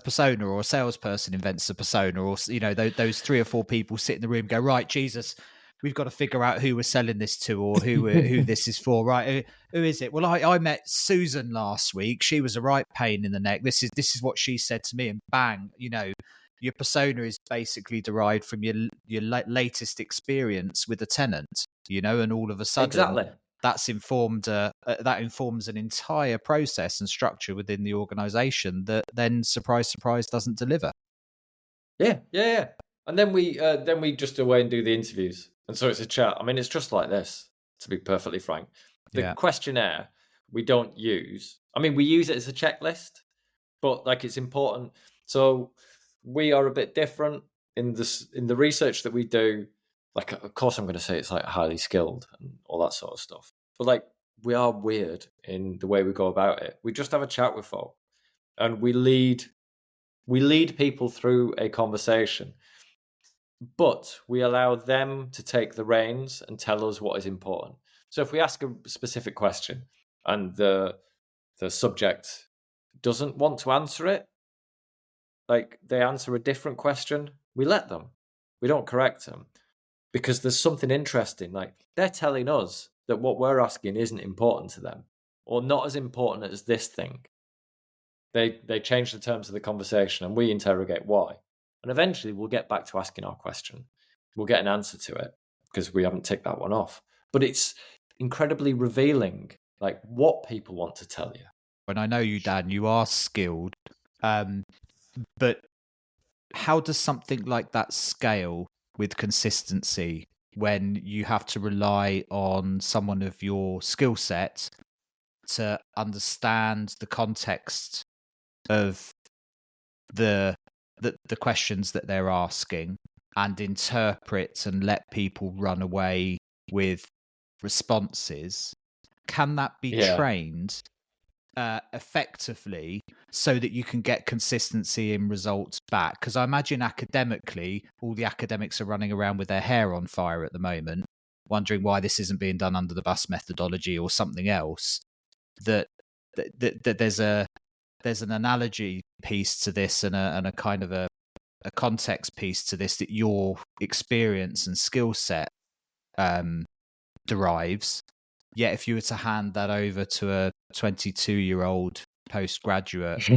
[SPEAKER 1] persona, or a salesperson invents a persona, or those 3 or 4 people sit in the room and go, right, Jesus, we've got to figure out who we're selling this to, or who this is for. Right, who is it? Well, I met Susan last week. She was a right pain in the neck. This is what she said to me, and bang, your persona is basically derived from your latest experience with a tenant. And all of a sudden,
[SPEAKER 2] exactly.
[SPEAKER 1] That informs an entire process and structure within the organization that then, surprise, surprise, doesn't deliver.
[SPEAKER 2] Yeah. And then we just away and do the interviews. And so it's a chat. I mean, it's just like this, to be perfectly frank. The questionnaire we don't use. I mean, we use it as a checklist, but it's important. So we are a bit different in the research that we do. Of course, I'm going to say it's highly skilled and all that sort of stuff. But we are weird in the way we go about it. We just have a chat with folk, and we lead people through a conversation, but we allow them to take the reins and tell us what is important. So if we ask a specific question and the subject doesn't want to answer it, like they answer a different question, we let them. We don't correct them because there's something interesting. Like they're telling us that what we're asking isn't important to them or not as important as this thing. They change the terms of the conversation and we interrogate why. And eventually we'll get back to asking our question. We'll get an answer to it because we haven't ticked that one off. But it's incredibly revealing, like what people want to tell you.
[SPEAKER 1] And I know you, Dan, you are skilled. But how does something like that scale with consistency when you have to rely on someone of your skill set to understand the context of the questions that they're asking and interpret and let people run away with responses? Can that be trained effectively so that you can get consistency in results back? Because I imagine academically, all the academics are running around with their hair on fire at the moment, wondering why this isn't being done under the bus methodology or something else. That there's an analogy piece to this and a kind of a context piece to this that your experience and skill set derives. Yet if you were to hand that over to a 22-year-old postgraduate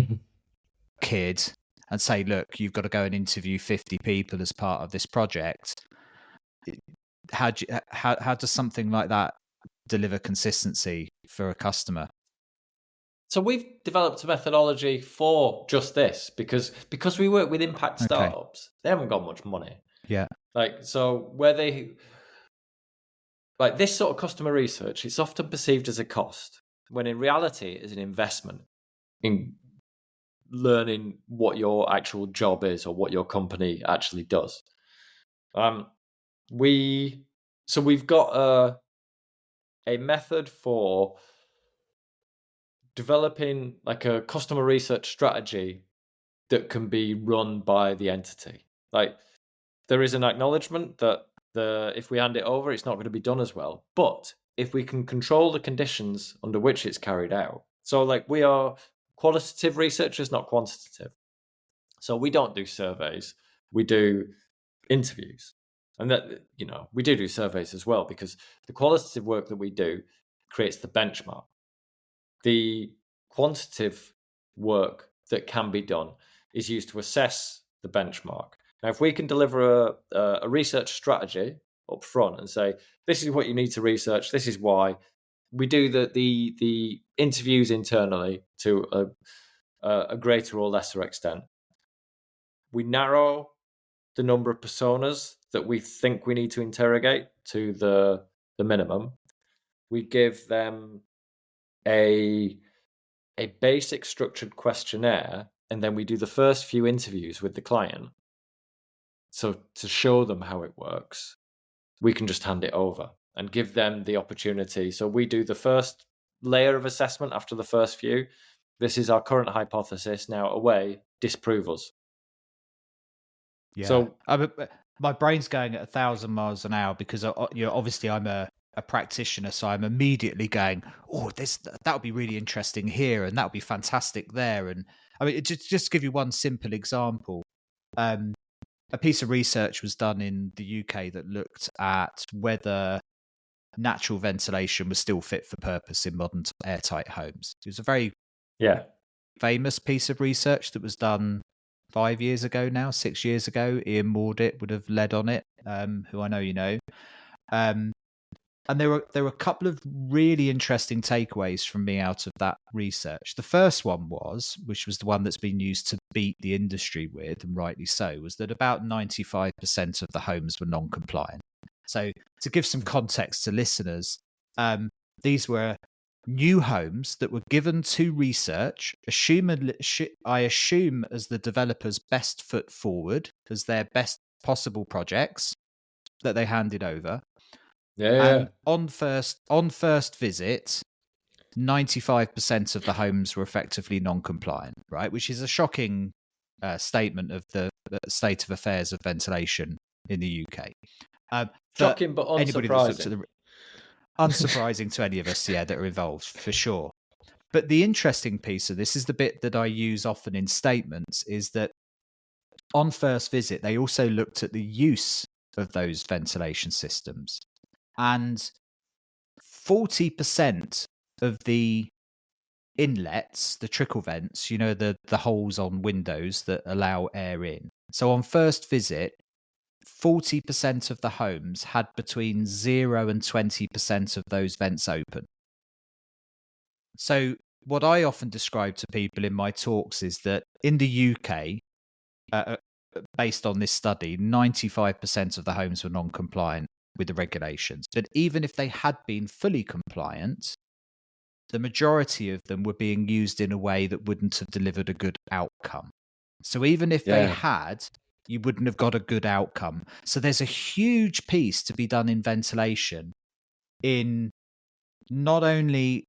[SPEAKER 1] kid and say, look, you've got to go and interview 50 people as part of this project, how does something like that deliver consistency for a customer?
[SPEAKER 2] So we've developed a methodology for just this because we work with impact startups. They haven't got much money.
[SPEAKER 1] Yeah.
[SPEAKER 2] Like, so where they... Like this sort of customer research, it's often perceived as a cost, when in reality it is an investment in learning what your actual job is or what your company actually does. We've got a method for developing like a customer research strategy that can be run by the entity. Like there is an acknowledgement that if we hand it over, it's not going to be done as well. But if we can control the conditions under which it's carried out, so like we are qualitative researchers, not quantitative. So we don't do surveys, we do interviews. And that, we do surveys as well because the qualitative work that we do creates the benchmark. The quantitative work that can be done is used to assess the benchmark. Now, if we can deliver a research strategy up front and say, this is what you need to research, this is why, we do the interviews internally to a greater or lesser extent. We narrow the number of personas that we think we need to interrogate to the minimum. We give them a basic structured questionnaire, and then we do the first few interviews with the client. So to show them how it works, we can just hand it over and give them the opportunity. So we do the first layer of assessment after the first few. This is our current hypothesis. Now away, disprove us.
[SPEAKER 1] Yeah. So my brain's going at 1,000 miles an hour because obviously I'm a practitioner, so I'm immediately going, oh, that would be really interesting here, and that would be fantastic there. And I mean, just to give you one simple example, a piece of research was done in the UK that looked at whether natural ventilation was still fit for purpose in modern airtight homes. It was a very famous piece of research that was done 5 years ago now, 6 years ago. Ian Mauditt would have led on it, who I know you know. And there were a couple of really interesting takeaways from me out of that research. The first one was, which was the one that's been used to beat the industry with, and rightly so, was that about 95% of the homes were non-compliant. So to give some context to listeners, these were new homes that were given to research, I assume as the developer's best foot forward, as their best possible projects that they handed over. And on first visit, 95% of the homes were effectively non-compliant, right? Which is a shocking statement of the state of affairs of ventilation in the UK.
[SPEAKER 2] Shocking, but
[SPEAKER 1] anybody that's looked
[SPEAKER 2] unsurprising.
[SPEAKER 1] Unsurprising to any of us, that are involved, for sure. But the interesting piece of this is the bit that I use often in statements, is that on first visit, they also looked at the use of those ventilation systems. And 40% of the inlets, the trickle vents, the holes on windows that allow air in. So on first visit, 40% of the homes had between 0 and 20% of those vents open. So what I often describe to people in my talks is that in the UK, based on this study, 95% of the homes were non-compliant with the regulations. But even if they had been fully compliant, the majority of them were being used in a way that wouldn't have delivered a good outcome. So even if they had, you wouldn't have got a good outcome. So there's a huge piece to be done in ventilation, in not only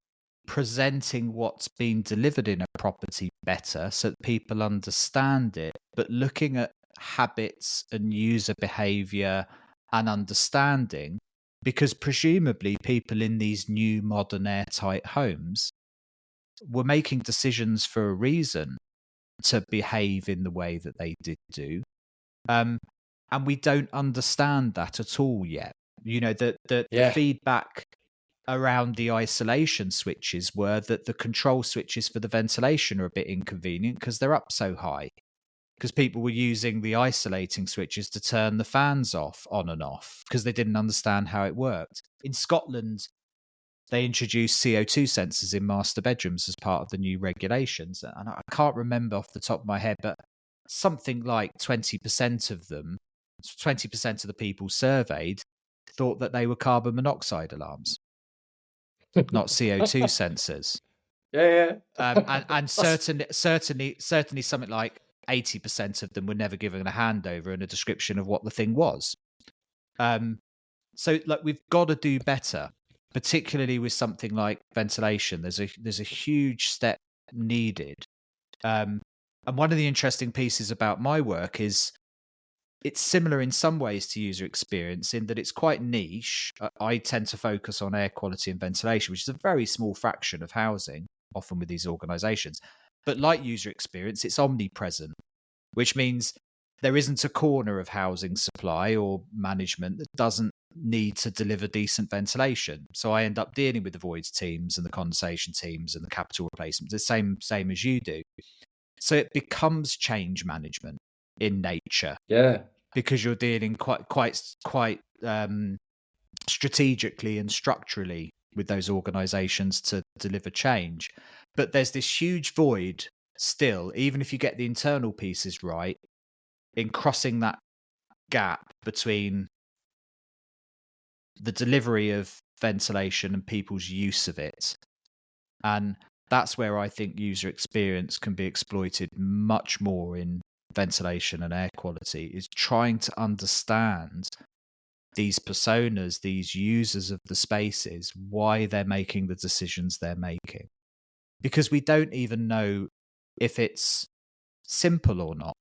[SPEAKER 1] presenting what's being delivered in a property better so that people understand it, but looking at habits and user behavior and understanding, because presumably people in these new modern airtight homes were making decisions for a reason to behave in the way that they did do. And we don't understand that at all yet. The feedback around the isolation switches were that the control switches for the ventilation are a bit inconvenient because they're up so high, because people were using the isolating switches to turn the fans on and off because they didn't understand how it worked. In Scotland, they introduced CO2 sensors in master bedrooms as part of the new regulations. And I can't remember off the top of my head, but something like 20% of them, 20% of the people surveyed thought that they were carbon monoxide alarms, not CO2 sensors. And certainly something like 80% of them were never given a handover and a description of what the thing was. So we've got to do better, particularly with something like ventilation. There's a huge step needed. And one of the interesting pieces about my work is it's similar in some ways to user experience in that it's quite niche. I tend to focus on air quality and ventilation, which is a very small fraction of housing, often with these organizations. But like user experience, it's omnipresent, which means there isn't a corner of housing supply or management that doesn't need to deliver decent ventilation. So I end up dealing with the voids teams and the condensation teams and the capital replacements, the same as you do. So it becomes change management in nature, because you're dealing quite strategically and structurally with those organizations to deliver change. But there's this huge void still, even if you get the internal pieces right, in crossing that gap between the delivery of ventilation and people's use of it. And that's where I think user experience can be exploited much more in ventilation and air quality, is trying to understand these personas, these users of the spaces, why they're making the decisions they're making. Because we don't even know if it's simple or not.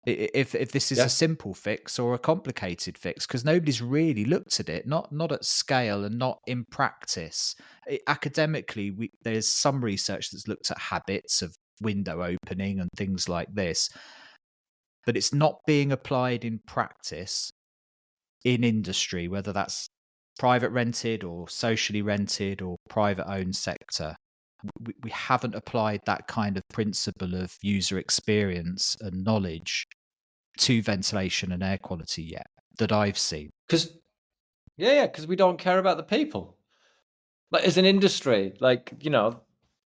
[SPEAKER 1] If this is a simple fix or a complicated fix, because nobody's really looked at it, not at scale and not in practice. Academically, there's some research that's looked at habits of window opening and things like this, but it's not being applied in practice in industry, whether that's private rented or socially rented or private owned sector. We haven't applied that kind of principle of user experience and knowledge to ventilation and air quality yet that I've seen.
[SPEAKER 2] Because we don't care about the people. Like, as an industry,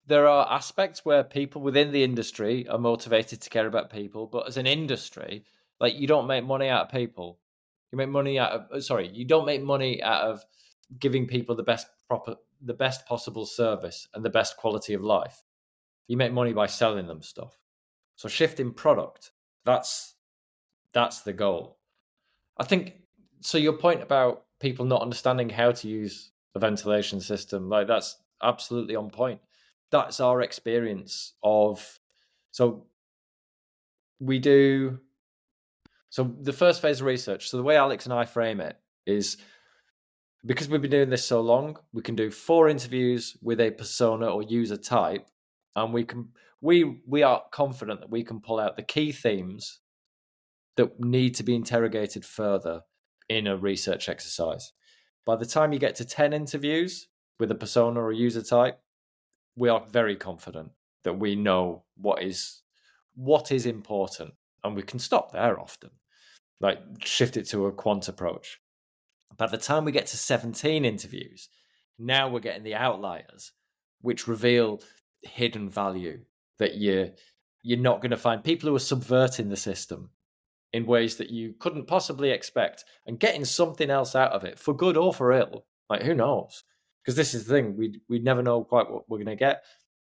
[SPEAKER 2] there are aspects where people within the industry are motivated to care about people, but as an industry, you don't make money out of people. You make money you don't make money out of giving people the best possible service and the best quality of life. You make money by selling them stuff. So shifting product, that's the goal. I think, so your point about people not understanding how to use a ventilation system, that's absolutely on point. That's our experience of. So we do. So the first phase of research. So the way Alex and I frame it is, because we've been doing this so long, we can do 4 interviews with a persona or user type, and we are confident that we can pull out the key themes that need to be interrogated further in a research exercise. By the time you get to 10 interviews with a persona or user type, we are very confident that we know what is important, and we can stop there often, like shift it to a quant approach. By the time we get to 17 interviews, now we're getting the outliers, which reveal hidden value that you're not going to find. People who are subverting the system in ways that you couldn't possibly expect, and getting something else out of it, for good or for ill. Like, who knows? Because this is the thing, we never know quite what we're going to get.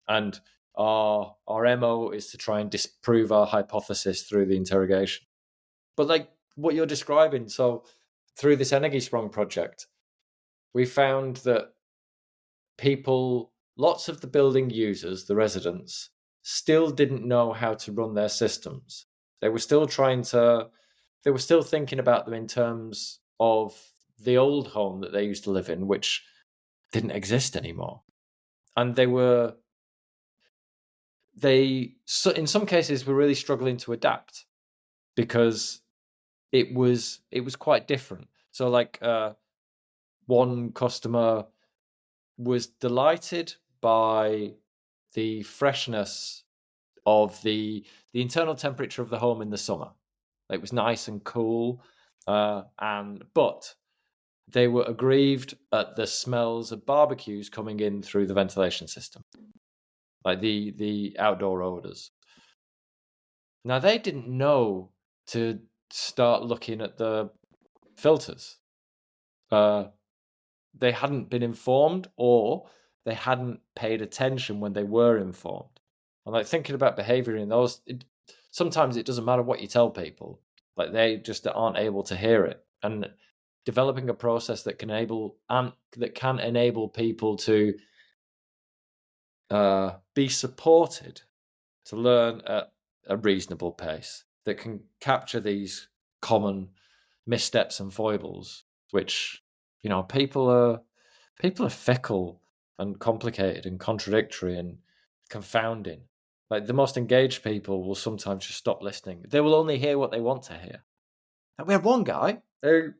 [SPEAKER 2] And our MO is to try and disprove our hypothesis through the interrogation. But like what you're describing, so through this Energy Sprung project, we found that lots of the building users, the residents, still didn't know how to run their systems. They were still thinking about them in terms of the old home that they used to live in, which didn't exist anymore. And in some cases were really struggling to adapt, because it was quite different. So like one customer was delighted by the freshness of the internal temperature of the home in the summer. It was nice and cool, but they were aggrieved at the smells of barbecues coming in through the ventilation system, like the outdoor odors. Now, they didn't know to start looking at the filters. They hadn't been informed, or they hadn't paid attention when they were informed. And like thinking about behavior in those, sometimes it doesn't matter what you tell people, like they just aren't able to hear it. And developing a process that can enable people to be supported to learn at a reasonable pace, that can capture these common missteps and foibles, which, people are fickle and complicated and contradictory and confounding. Like the most engaged people will sometimes just stop listening. They will only hear what they want to hear. And we had one guy who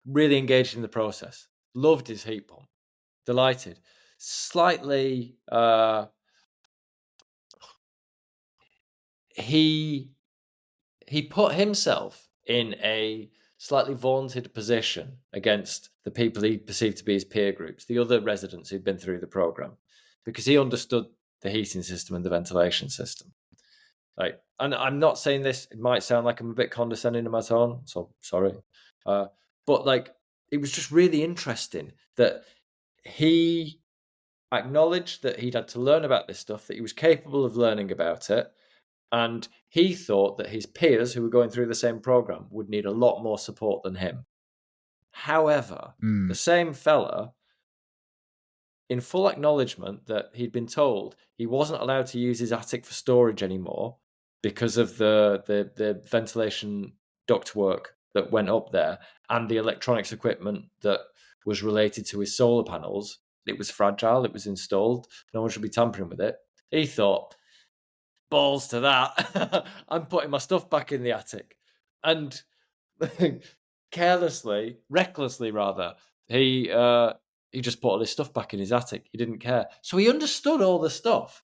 [SPEAKER 2] really engaged in the process, loved his heat pump, delighted, slightly he put himself in a slightly vaunted position against the people he perceived to be his peer groups, the other residents who'd been through the program, because he understood the heating system and the ventilation system. Like, and I'm not saying this, it might sound like I'm a bit condescending in my tone, so sorry. But like, it was just really interesting that he acknowledged that he'd had to learn about this stuff, that he was capable of learning about it, and he thought that his peers who were going through the same program would need a lot more support than him. However, the same fella, in full acknowledgement that he'd been told he wasn't allowed to use his attic for storage anymore because of the ventilation ductwork that went up there and the electronics equipment that was related to his solar panels. It was fragile, it was installed, no one should be tampering with it. He thought, balls to that. I'm putting my stuff back in the attic. And recklessly rather, he just put all his stuff back in his attic. He didn't care. So he understood all the stuff,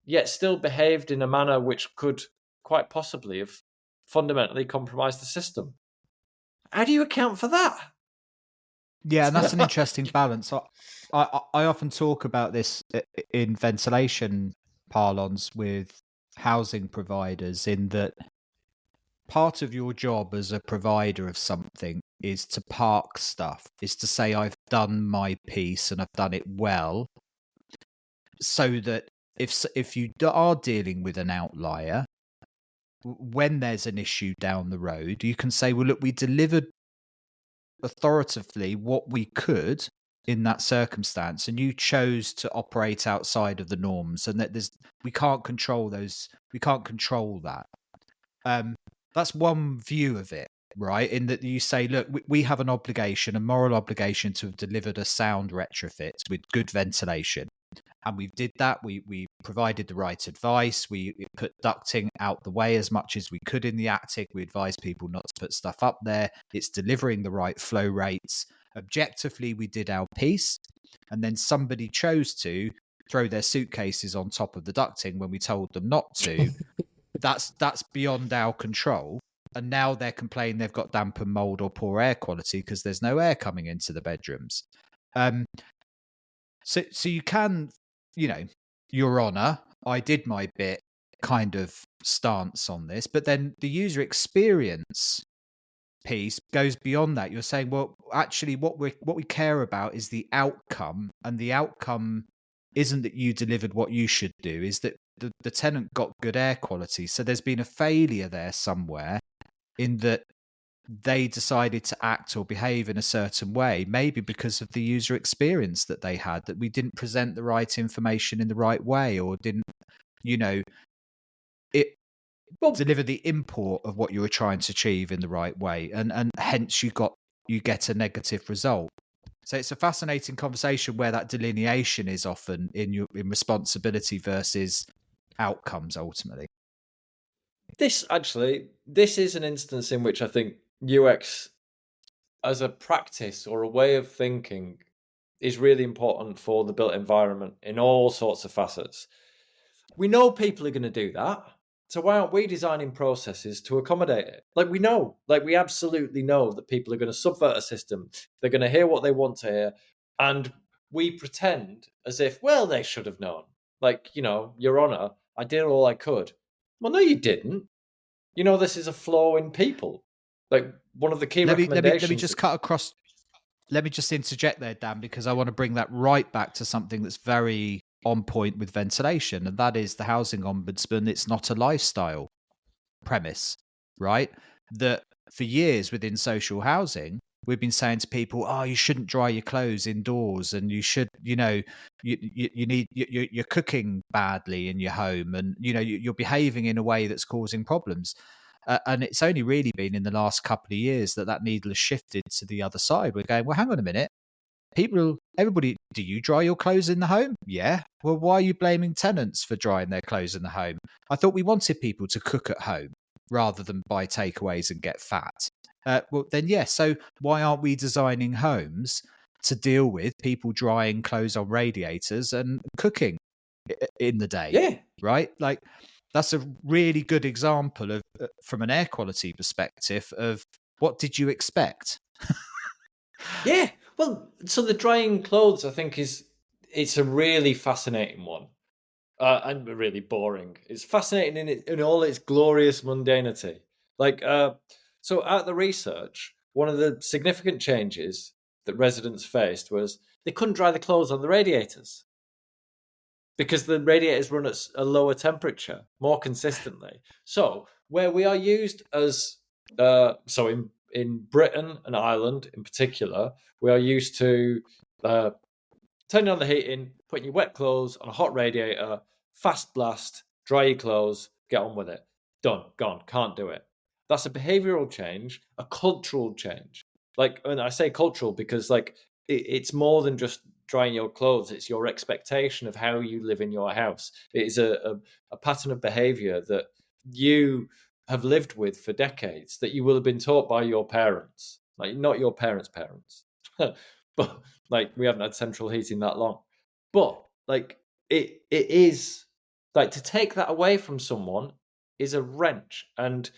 [SPEAKER 2] yet still behaved in a manner which could quite possibly have fundamentally compromised the system. How do you account for that?
[SPEAKER 1] Yeah, and that's an interesting balance. I often talk about this in ventilation parlance with housing providers, in that part of your job as a provider of something is to park stuff, is to say, I've done my piece and I've done it well, so that if you are dealing with an outlier, when there's an issue down the road, you can say, well, look, we delivered authoritatively what we could, in that circumstance, and you chose to operate outside of the norms, and that we can't control that. That's one view of it, right? In that you say, look, we have an obligation, a moral obligation, to have delivered a sound retrofit with good ventilation. And we did that. We provided the right advice. We put ducting out the way as much as we could in the attic. We advised people not to put stuff up there. It's delivering the right flow rates. Objectively, we did our piece. And then somebody chose to throw their suitcases on top of the ducting when we told them not to. That's beyond our control. And now they're complaining they've got damp and mold or poor air quality because there's no air coming into the bedrooms. So you can, Your Honour, I did my bit kind of stance on this, but then the user experience piece goes beyond that. You're saying, well, actually what we care about is the outcome, and the outcome isn't that you delivered what you should do, is that the tenant got good air quality. So there's been a failure there somewhere in that they decided to act or behave in a certain way, maybe because of the user experience that they had, that we didn't present the right information in the right way, or didn't, deliver the import of what you were trying to achieve in the right way. And hence you get a negative result. So it's a fascinating conversation where that delineation is often in responsibility versus outcomes ultimately.
[SPEAKER 2] This is an instance in which I think UX as a practice or a way of thinking is really important for the built environment in all sorts of facets. We know people are going to do that. So why aren't we designing processes to accommodate it? We absolutely know that people are going to subvert a system. They're going to hear what they want to hear. And we pretend as if, well, they should have known. Your Honour, I did all I could. Well, no, you didn't. This is a flaw in people. One of the key recommendations.
[SPEAKER 1] Let me just cut across. Let me just interject there, Dan, because I want to bring that right back to something that's very on point with ventilation, and that is the housing ombudsman. It's not a lifestyle premise, right? That for years within social housing, we've been saying to people, oh, you shouldn't dry your clothes indoors, and you should, you're cooking badly in your home, and you're behaving in a way that's causing problems. And it's only really been in the last couple of years that needle has shifted to the other side. We're going, well, hang on a minute. Everybody, do you dry your clothes in the home? Yeah. Well, why are you blaming tenants for drying their clothes in the home? I thought we wanted people to cook at home rather than buy takeaways and get fat. Well, then, yes. So why aren't we designing homes to deal with people drying clothes on radiators and cooking in the day?
[SPEAKER 2] Yeah.
[SPEAKER 1] Right? That's a really good example of, from an air quality perspective, of what did you expect?
[SPEAKER 2] Yeah. Well, so the drying clothes, I think, it's a really fascinating one, and really boring. It's fascinating in all its glorious mundanity. So at the research, one of the significant changes that residents faced was they couldn't dry the clothes on the radiators because the radiators run at a lower temperature more consistently. So where we are used as in Britain and Ireland in particular, we are used to turning on the heating, putting your wet clothes on a hot radiator, fast blast, dry your clothes, get on with it. Done, gone, can't do it. That's a behavioural change, a cultural change. And I say cultural because it's more than just drying your clothes. It's your expectation of how you live in your house. It is a pattern of behaviour that you have lived with for decades, that you will have been taught by your parents, not your parents' parents, but we haven't had central heating that long. But it is to take that away from someone is a wrench. And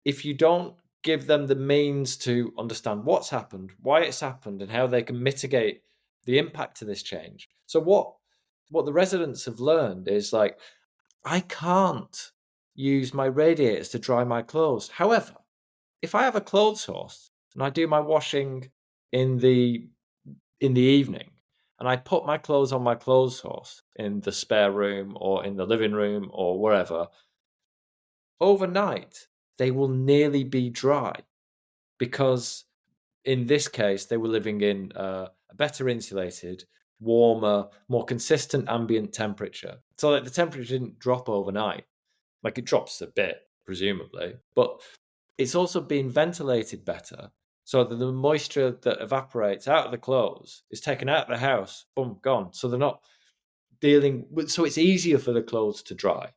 [SPEAKER 2] if you don't give them the means to understand what's happened, why it's happened, and how they can mitigate the impact of this change. So what the residents have learned is I can't use my radiators to dry my clothes. However, if I have a clothes horse and I do my washing in the evening, and I put my clothes on my clothes horse in the spare room or in the living room or wherever, overnight they will nearly be dry, because in this case they were living in a better insulated, warmer, more consistent ambient temperature. So like the temperature didn't drop overnight. Like it drops a bit, presumably, but it's also been ventilated better. So that the moisture that evaporates out of the clothes is taken out of the house, boom, gone. So they're not dealing with, so it's easier for the clothes to dry.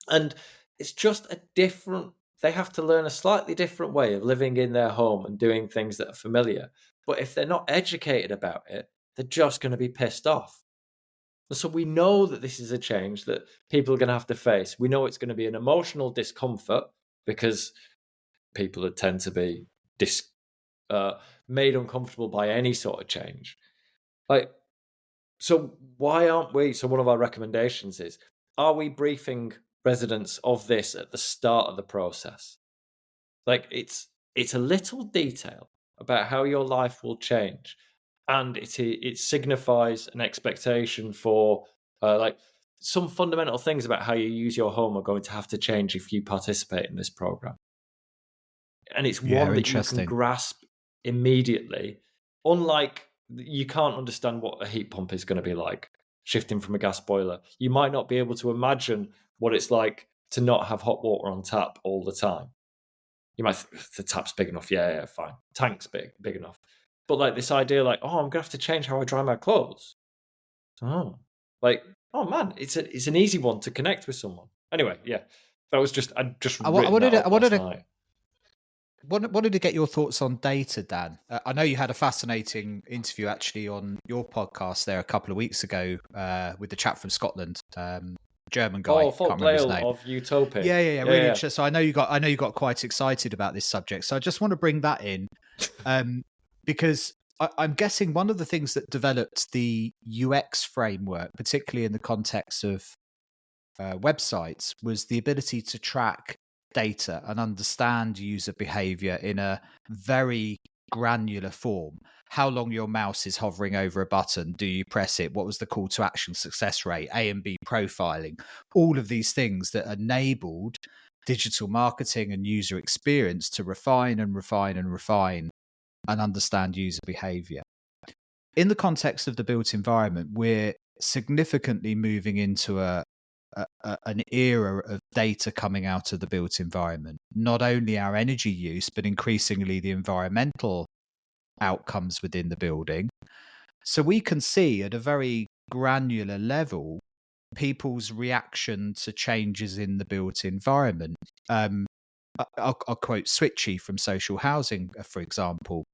[SPEAKER 2] And it's just they have to learn a slightly different way of living in their home and doing things that are familiar. But if they're not educated about it, they're just going to be pissed off. So we know that this is a change that people are going to have to face. We know it's going to be an emotional discomfort because people tend to be made uncomfortable by any sort of change. So why aren't we? So one of our recommendations is, are we briefing residents of this at the start of the process? Like it's a little detail about how your life will change, and it signifies an expectation for like some fundamental things about how you use your home are going to have to change if you participate in this program. And it's one that you can grasp immediately. Unlike, you can't understand what a heat pump is going to be like, shifting from a gas boiler. You might not be able to imagine what it's like to not have hot water on tap all the time. You might the tap's big enough, yeah, fine. Tank's big enough. But like this idea, like, oh, I'm gonna have to change how I dry my clothes. Oh, like, oh man, it's an easy one to connect with someone. Anyway, yeah, that was just I wanted
[SPEAKER 1] to get your thoughts on data, Dan. I know you had a fascinating interview actually on your podcast there a couple of weeks ago with the chap from Scotland, German guy.
[SPEAKER 2] Oh, Falk Blale of Utopia.
[SPEAKER 1] Yeah. Really interesting. So I know you got quite excited about this subject. So I just want to bring that in because I'm guessing one of the things that developed the UX framework, particularly in the context of websites, was the ability to track data and understand user behavior in a very granular form. How long your mouse is hovering over a button, do you press it, what was the call to action success rate, A and B profiling, all of these things that enabled digital marketing and user experience to refine and understand user behavior. In the context of the built environment, we're significantly moving into an era of data coming out of the built environment, not only our energy use, but increasingly the environmental outcomes within the building. So we can see at a very granular level people's reaction to changes in the built environment. I'll quote Switchy from Social Housing, for example.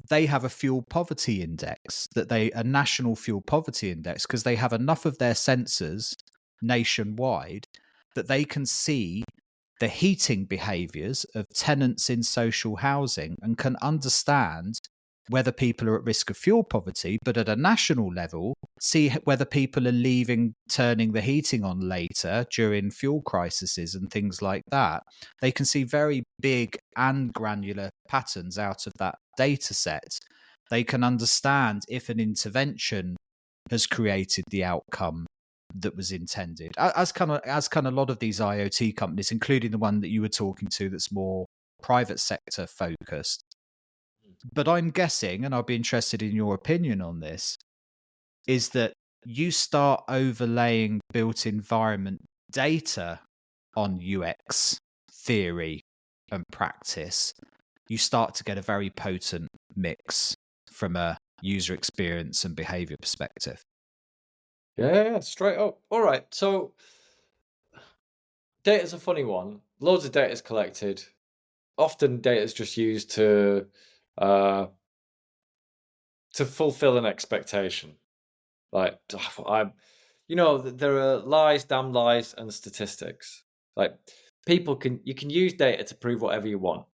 [SPEAKER 1] They have a fuel poverty index, a national fuel poverty index, because they have enough of their sensors nationwide that they can see the heating behaviours of tenants in social housing and can understand whether people are at risk of fuel poverty, but at a national level, see whether people are turning the heating on later during fuel crises and things like that. They can see very big and granular patterns out of that data set. They can understand if an intervention has created the outcome that was intended, as kind of a lot of these IoT companies, including the one that you were talking to that's more private sector focused. But I'm guessing, and I'll be interested in your opinion on this, is that you start overlaying built environment data on UX theory and practice, you start to get a very potent mix from a user experience and behavior perspective.
[SPEAKER 2] Yeah, straight up. All right. So data's a funny one. Loads of data is collected. Often data is just used to fulfill an expectation. Like, there are lies, damn lies, and statistics. Like, you can use data to prove whatever you want,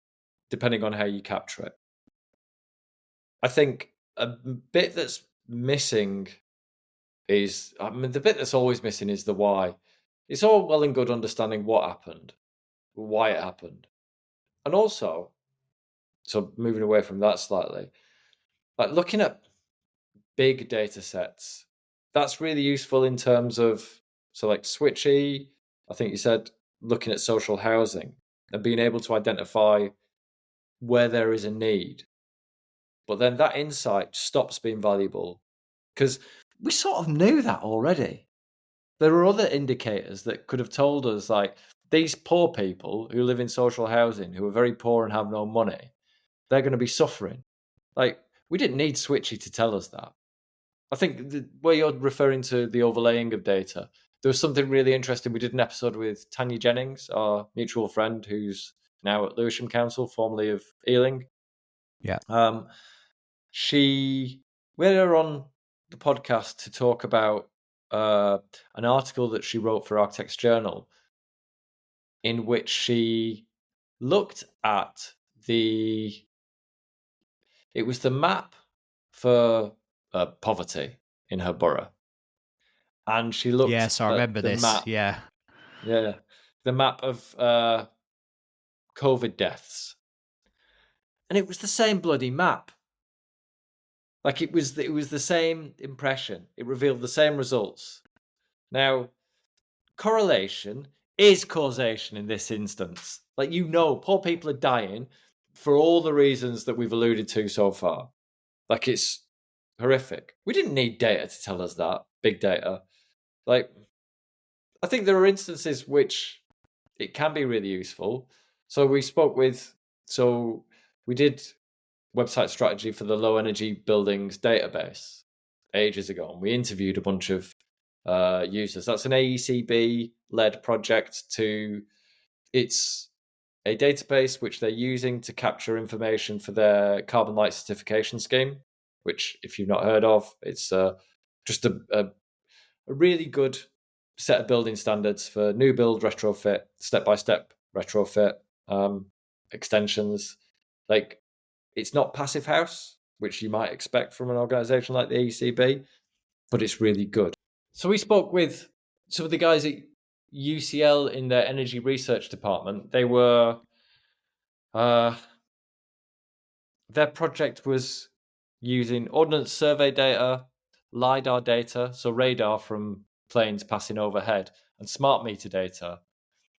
[SPEAKER 2] depending on how you capture it. I think a bit that's missing the bit that's always missing is the why. It's all well and good understanding what happened, why it happened. And also, so moving away from that slightly, like looking at big data sets, that's really useful in terms of, so like Switchy, I think you said, looking at social housing and being able to identify where there is a need. But then that insight stops being valuable because we sort of knew that already. There are other indicators that could have told us, like, these poor people who live in social housing, who are very poor and have no money, they're going to be suffering. Like, we didn't need Switchy to tell us that. I think where you're referring to the overlaying of data, there was something really interesting. We did an episode with Tanya Jennings, our mutual friend, who's now at Lewisham Council, formerly of Ealing.
[SPEAKER 1] Yeah.
[SPEAKER 2] We had her on the podcast to talk about an article that she wrote for Architects Journal, in which she looked at it was the map for poverty in her borough. And she looked
[SPEAKER 1] Yes, I remember
[SPEAKER 2] the
[SPEAKER 1] this.
[SPEAKER 2] map.
[SPEAKER 1] Yeah.
[SPEAKER 2] The map of COVID deaths. And it was the same bloody map. Like, it was the same impression. It revealed the same results. Now, correlation is causation in this instance. Like, poor people are dying for all the reasons that we've alluded to so far. Like, it's horrific. We didn't need data to tell us that, big data. Like, I think there are instances which it can be really useful. So we did website strategy for the low energy buildings database ages ago, and we interviewed a bunch of users. That's an AECB led project. It's a database which they're using to capture information for their carbon light certification scheme, which, if you've not heard of, it's just a really good set of building standards for new build, retrofit, step-by-step retrofit, extensions. Like, it's not passive house, which you might expect from an organisation like the AECB, but it's really good. So we spoke with some of the guys at UCL in their energy research department. They were their project was using ordnance survey data, LiDAR data, so radar from planes passing overhead, and smart meter data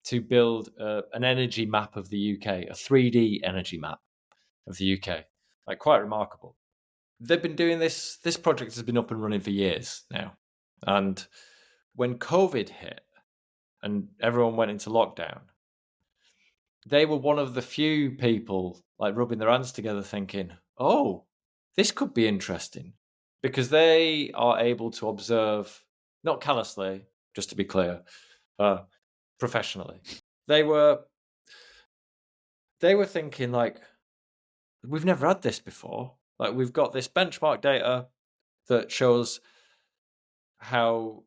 [SPEAKER 2] to build an energy map of the UK, a 3D energy map of the UK. Like, quite remarkable. They've been doing this. This project has been up and running for years now. And when COVID hit and everyone went into lockdown, they were one of the few people, like, rubbing their hands together thinking, oh, this could be interesting, because they are able to observe, not callously, just to be clear, professionally. They were thinking, like, we've never had this before. Like, we've got this benchmark data that shows how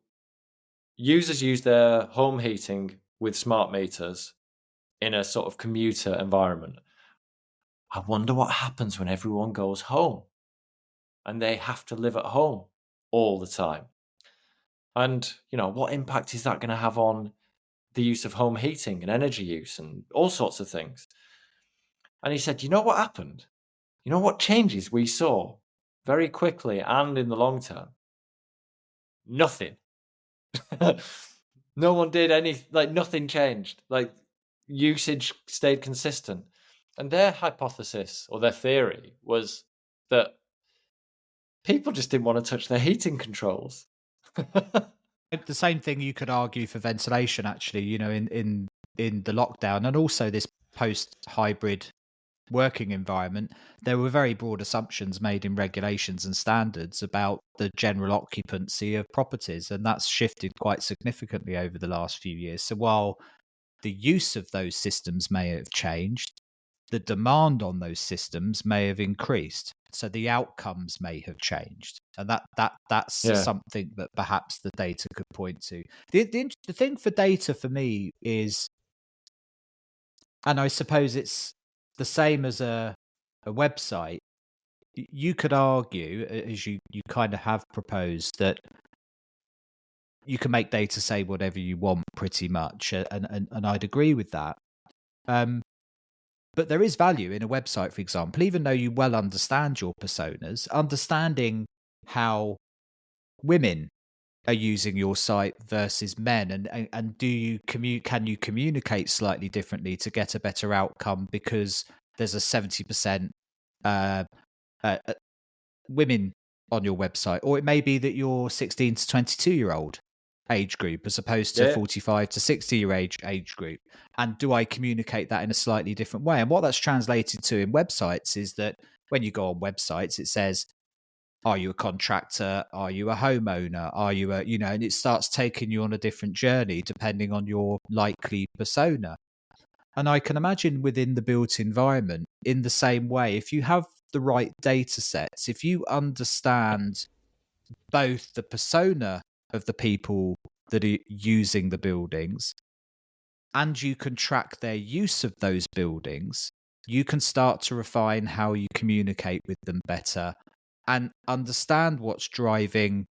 [SPEAKER 2] users use their home heating with smart meters in a sort of commuter environment. I wonder what happens when everyone goes home and they have to live at home all the time. And, what impact is that going to have on the use of home heating and energy use and all sorts of things? And he said, you know what happened? You know what changes we saw very quickly and in the long term? Nothing. No one did nothing changed. Like, usage stayed consistent. And their hypothesis, or their theory, was that people just didn't want to touch their heating controls.
[SPEAKER 1] The same thing you could argue for ventilation, actually, in the lockdown, and also this post-hybrid working environment. There were very broad assumptions made in regulations and standards about the general occupancy of properties, and that's shifted quite significantly over the last few years. So while the use of those systems may have changed, the demand on those systems may have increased. So the outcomes may have changed, and that's something that perhaps the data could point to. The thing for data for me is, and I suppose it's the same as a website, you could argue, as you kind of have proposed, that you can make data say whatever you want pretty much, and I'd agree with that. But there is value in a website, for example, even though you well understand your personas, understanding how women are using your site versus men, and do you can you communicate slightly differently to get a better outcome because there's a 70% women on your website, or it may be that you're 16 to 22-year-old age group as opposed to 45 to 60-year age group. And do I communicate that in a slightly different way? And what that's translated to in websites is that when you go on websites, it says, are you a contractor? Are you a homeowner? Are you and it starts taking you on a different journey depending on your likely persona. And I can imagine within the built environment, in the same way, if you have the right data sets, if you understand both the persona of the people that are using the buildings and you can track their use of those buildings, you can start to refine how you communicate with them better and understand what's driving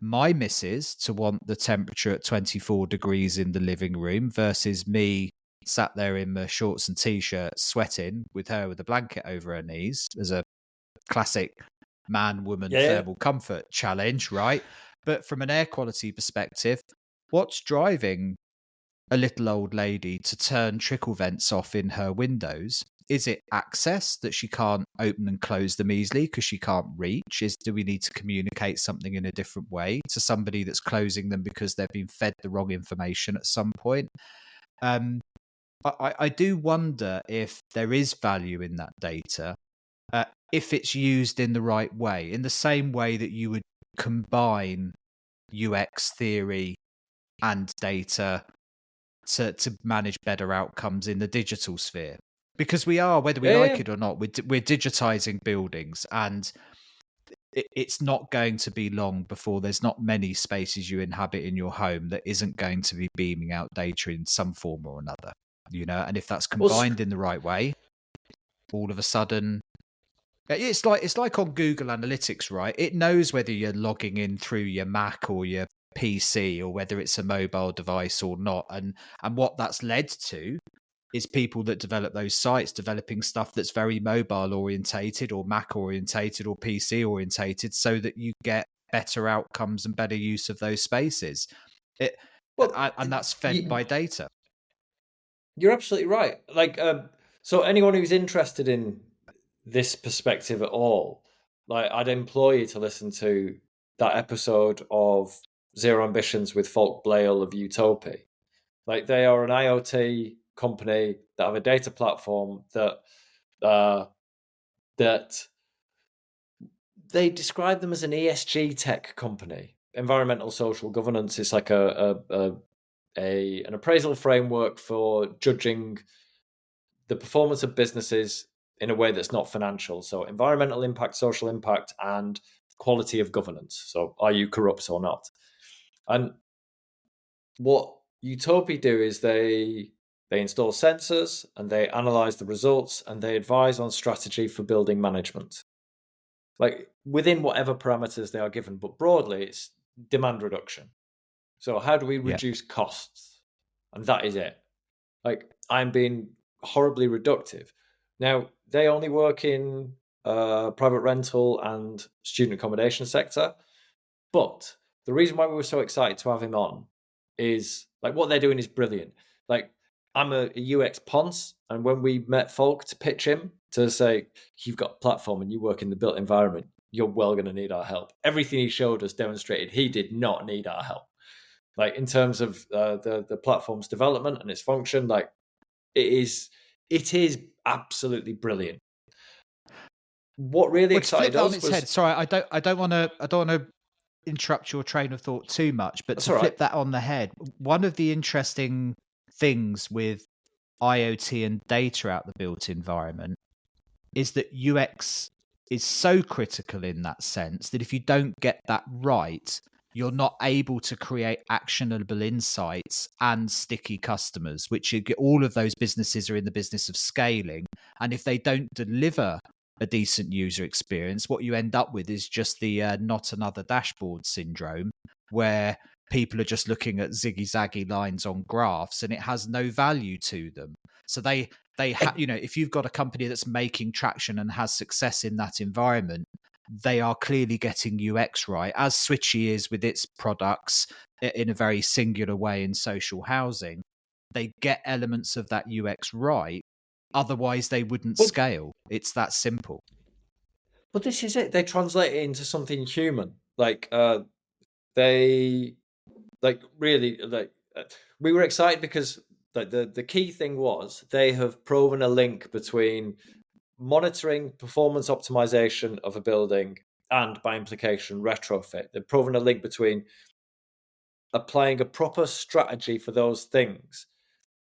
[SPEAKER 1] my missus to want the temperature at 24 degrees in the living room versus me sat there in my shorts and t-shirt sweating with her with a blanket over her knees as a classic man-woman thermal comfort challenge, right? But from an air quality perspective, what's driving a little old lady to turn trickle vents off in her windows? Is it access that she can't open and close them easily because she can't reach? Do we need to communicate something in a different way to somebody that's closing them because they've been fed the wrong information at some point? I do wonder if there is value in that data, if it's used in the right way, in the same way that you would combine UX theory and data to manage better outcomes in the digital sphere. Because we are, whether we like it or not, we're digitizing buildings, and it's not going to be long before there's not many spaces you inhabit in your home that isn't going to be beaming out data in some form or another, and if that's combined in the right way, all of a sudden, it's like on Google Analytics, right? It knows whether you're logging in through your Mac or your PC or whether it's a mobile device or not. And what that's led to is people that develop those sites developing stuff that's very mobile orientated or Mac orientated or PC orientated so that you get better outcomes and better use of those spaces. And that's fed by data.
[SPEAKER 2] You're absolutely right. So anyone who's interested in this perspective at all, I'd implore you to listen to that episode of Zero Ambitions with Falk Blale of Utopia. They are an IoT company that have a data platform that they describe them as an ESG tech company, environmental social governance. It's like an appraisal framework for judging the performance of businesses in a way that's not financial. So environmental impact, social impact, and quality of governance. So are you corrupt or not? And what Utopia do is they install sensors and they analyze the results and they advise on strategy for building management. Within whatever parameters they are given, but broadly it's demand reduction. So how do we reduce costs? And that is it. I'm being horribly reductive. Now, they only work in private rental and student accommodation sector. But the reason why we were so excited to have him on is what they're doing is brilliant. I'm a UX ponce, and when we met Falk to pitch him to say, you've got a platform and you work in the built environment, you're well going to need our help. Everything he showed us demonstrated he did not need our help. In terms of the platform's development and its function, it is absolutely brilliant. What really excited us was...
[SPEAKER 1] Head. Sorry, I don't want to interrupt your train of thought too much, but to flip that on the head, one of the interesting things with IoT and data out the built environment is that UX is so critical in that sense that if you don't get that right, you're not able to create actionable insights and sticky customers, which all of those businesses are in the business of scaling. And if they don't deliver a decent user experience, what you end up with is just the not another dashboard syndrome, where people are just looking at ziggy-zaggy lines on graphs and it has no value to them. So they if you've got a company that's making traction and has success in that environment, they are clearly getting UX right, as Switchy is with its products in a very singular way in social housing. They get elements of that UX right, otherwise they wouldn't scale. It's that simple.
[SPEAKER 2] But this is it. They translate it into something human. Like they really we were excited because the key thing was they have proven a link between monitoring performance optimization of a building and, by implication, retrofit. They've proven a link between applying a proper strategy for those things,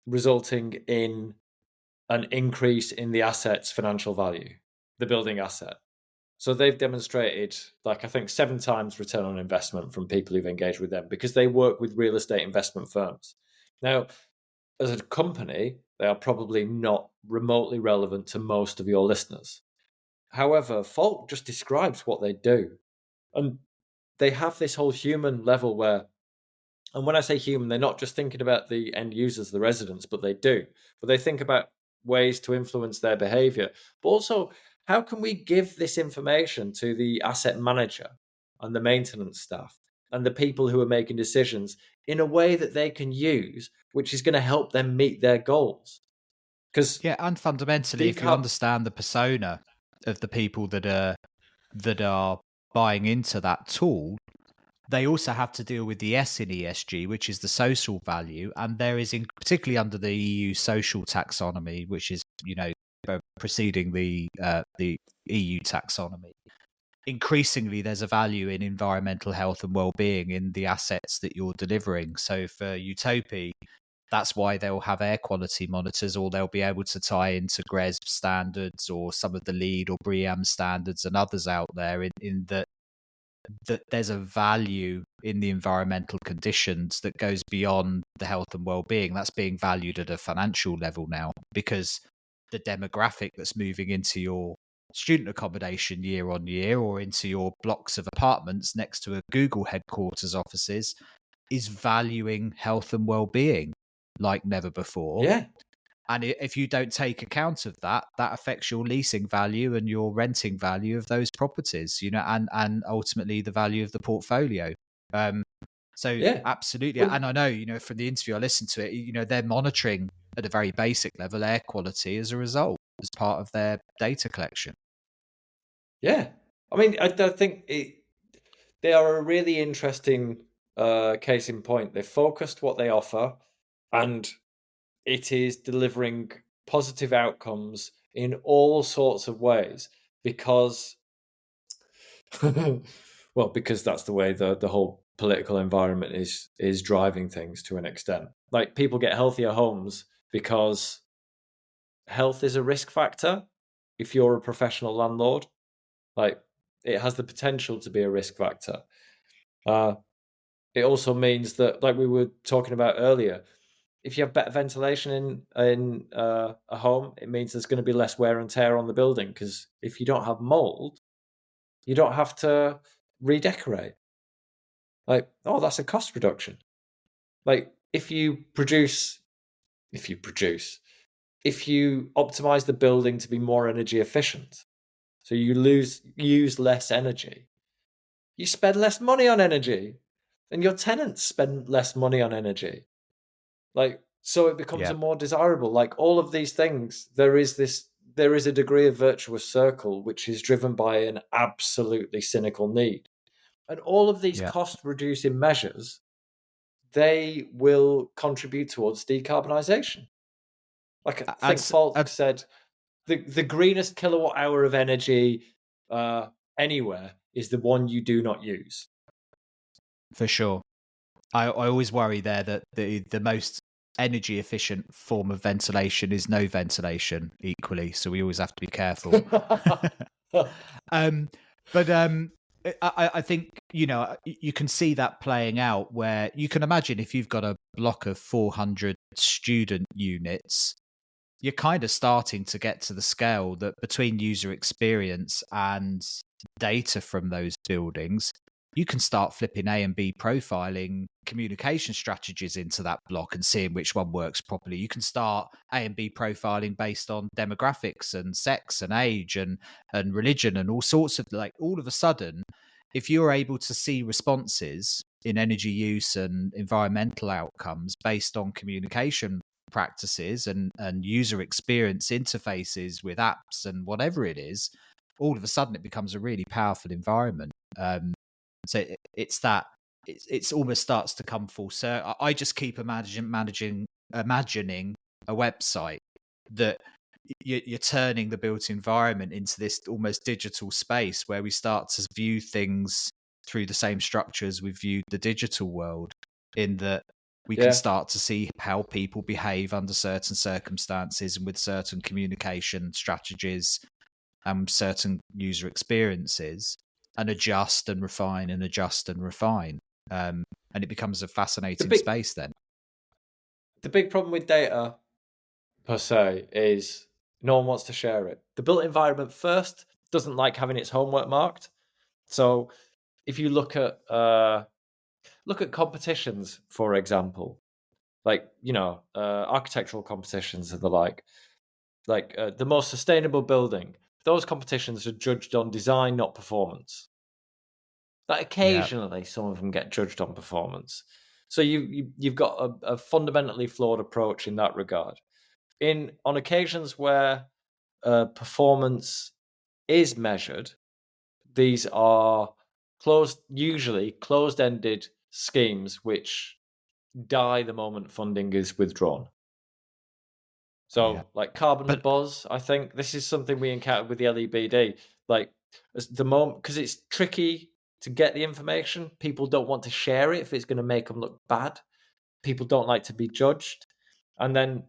[SPEAKER 2] resulting in an increase in the asset's financial value, the building asset. So they've demonstrated, I think, 7 times return on investment from people who've engaged with them because they work with real estate investment firms. Now, as a company, they are probably not remotely relevant to most of your listeners. However, Folk just describes what they do. And they have this whole human level where, and when I say human, they're not just thinking about the end users, the residents, but they do. But they think about ways to influence their behavior. But also, how can we give this information to the asset manager and the maintenance staff and the people who are making decisions in a way that they can use, which is going to help them meet their goals? Because
[SPEAKER 1] and fundamentally, if you understand the persona of the people that are buying into that tool, they also have to deal with the S in ESG, which is the social value, and there is, particularly under the EU social taxonomy, which is preceding the EU taxonomy. Increasingly, there's a value in environmental health and well-being in the assets that you're delivering. So for Utopia, that's why they'll have air quality monitors, or they'll be able to tie into GRESB standards or some of the LEED or BREEAM standards and others out there in that there's a value in the environmental conditions that goes beyond the health and well-being. That's being valued at a financial level now because the demographic that's moving into your student accommodation year on year or into your blocks of apartments next to a Google headquarters offices is valuing health and well-being like never before.
[SPEAKER 2] Yeah.
[SPEAKER 1] And if you don't take account of that, that affects your leasing value and your renting value of those properties, and ultimately the value of the portfolio. Absolutely.
[SPEAKER 2] Well,
[SPEAKER 1] and I know, from the interview I listened to it, they're monitoring at a very basic level air quality as a result, as part of their data collection.
[SPEAKER 2] Yeah. I mean, I think they are a really interesting case in point. They focused what they offer, and it is delivering positive outcomes in all sorts of ways because because that's the way the whole political environment is driving things to an extent. Like, people get healthier homes because health is a risk factor if you're a professional landlord. Like, it has the potential to be a risk factor. It also means that, like we were talking about earlier, if you have better ventilation in a home, it means there's going to be less wear and tear on the building, because if you don't have mold, you don't have to redecorate. Like, that's a cost reduction. Like, if you optimize the building to be more energy efficient, so you use less energy, you spend less money on energy, and your tenants spend less money on energy. Like, so it becomes a more desirable. Like, all of these things, there is a degree of virtuous circle which is driven by an absolutely cynical need. And all of these cost reducing measures, they will contribute towards decarbonisation. Like, I think Falk said, the greenest kilowatt hour of energy anywhere is the one you do not use.
[SPEAKER 1] For sure. I always worry there that the most energy efficient form of ventilation is no ventilation equally. So we always have to be careful. I think, you can see that playing out where you can imagine if you've got a block of 400 student units, you're kind of starting to get to the scale that between user experience and data from those buildings, you can start flipping A and B profiling communication strategies into that block and seeing which one works properly. You can start A and B profiling based on demographics and sex and age and religion and all sorts of, like, all of a sudden, if you're able to see responses in energy use and environmental outcomes based on communication practices and user experience interfaces with apps and whatever it is, all of a sudden it becomes a really powerful environment. So it's almost starts to come full circle. I just keep imagining a website that you're turning the built environment into this almost digital space where we start to view things through the same structures we viewed the digital world, in that we can start to see how people behave under certain circumstances and with certain communication strategies and certain user experiences, and adjust and refine and adjust and refine. And it becomes a fascinating space then.
[SPEAKER 2] The big problem with data, per se, is no one wants to share it. The built environment first doesn't like having its homework marked. So if you look at competitions, for example, like, architectural competitions and the like the most sustainable building, those competitions are judged on design, not performance. But occasionally some of them get judged on performance. So you've got a fundamentally flawed approach in that regard. On occasions where performance is measured, these are usually closed-ended schemes which die the moment funding is withdrawn. So, like carbon buzz, I think this is something we encountered with the LEBD. Like, the moment, because it's tricky to get the information, people don't want to share it if it's going to make them look bad. People don't like to be judged, and then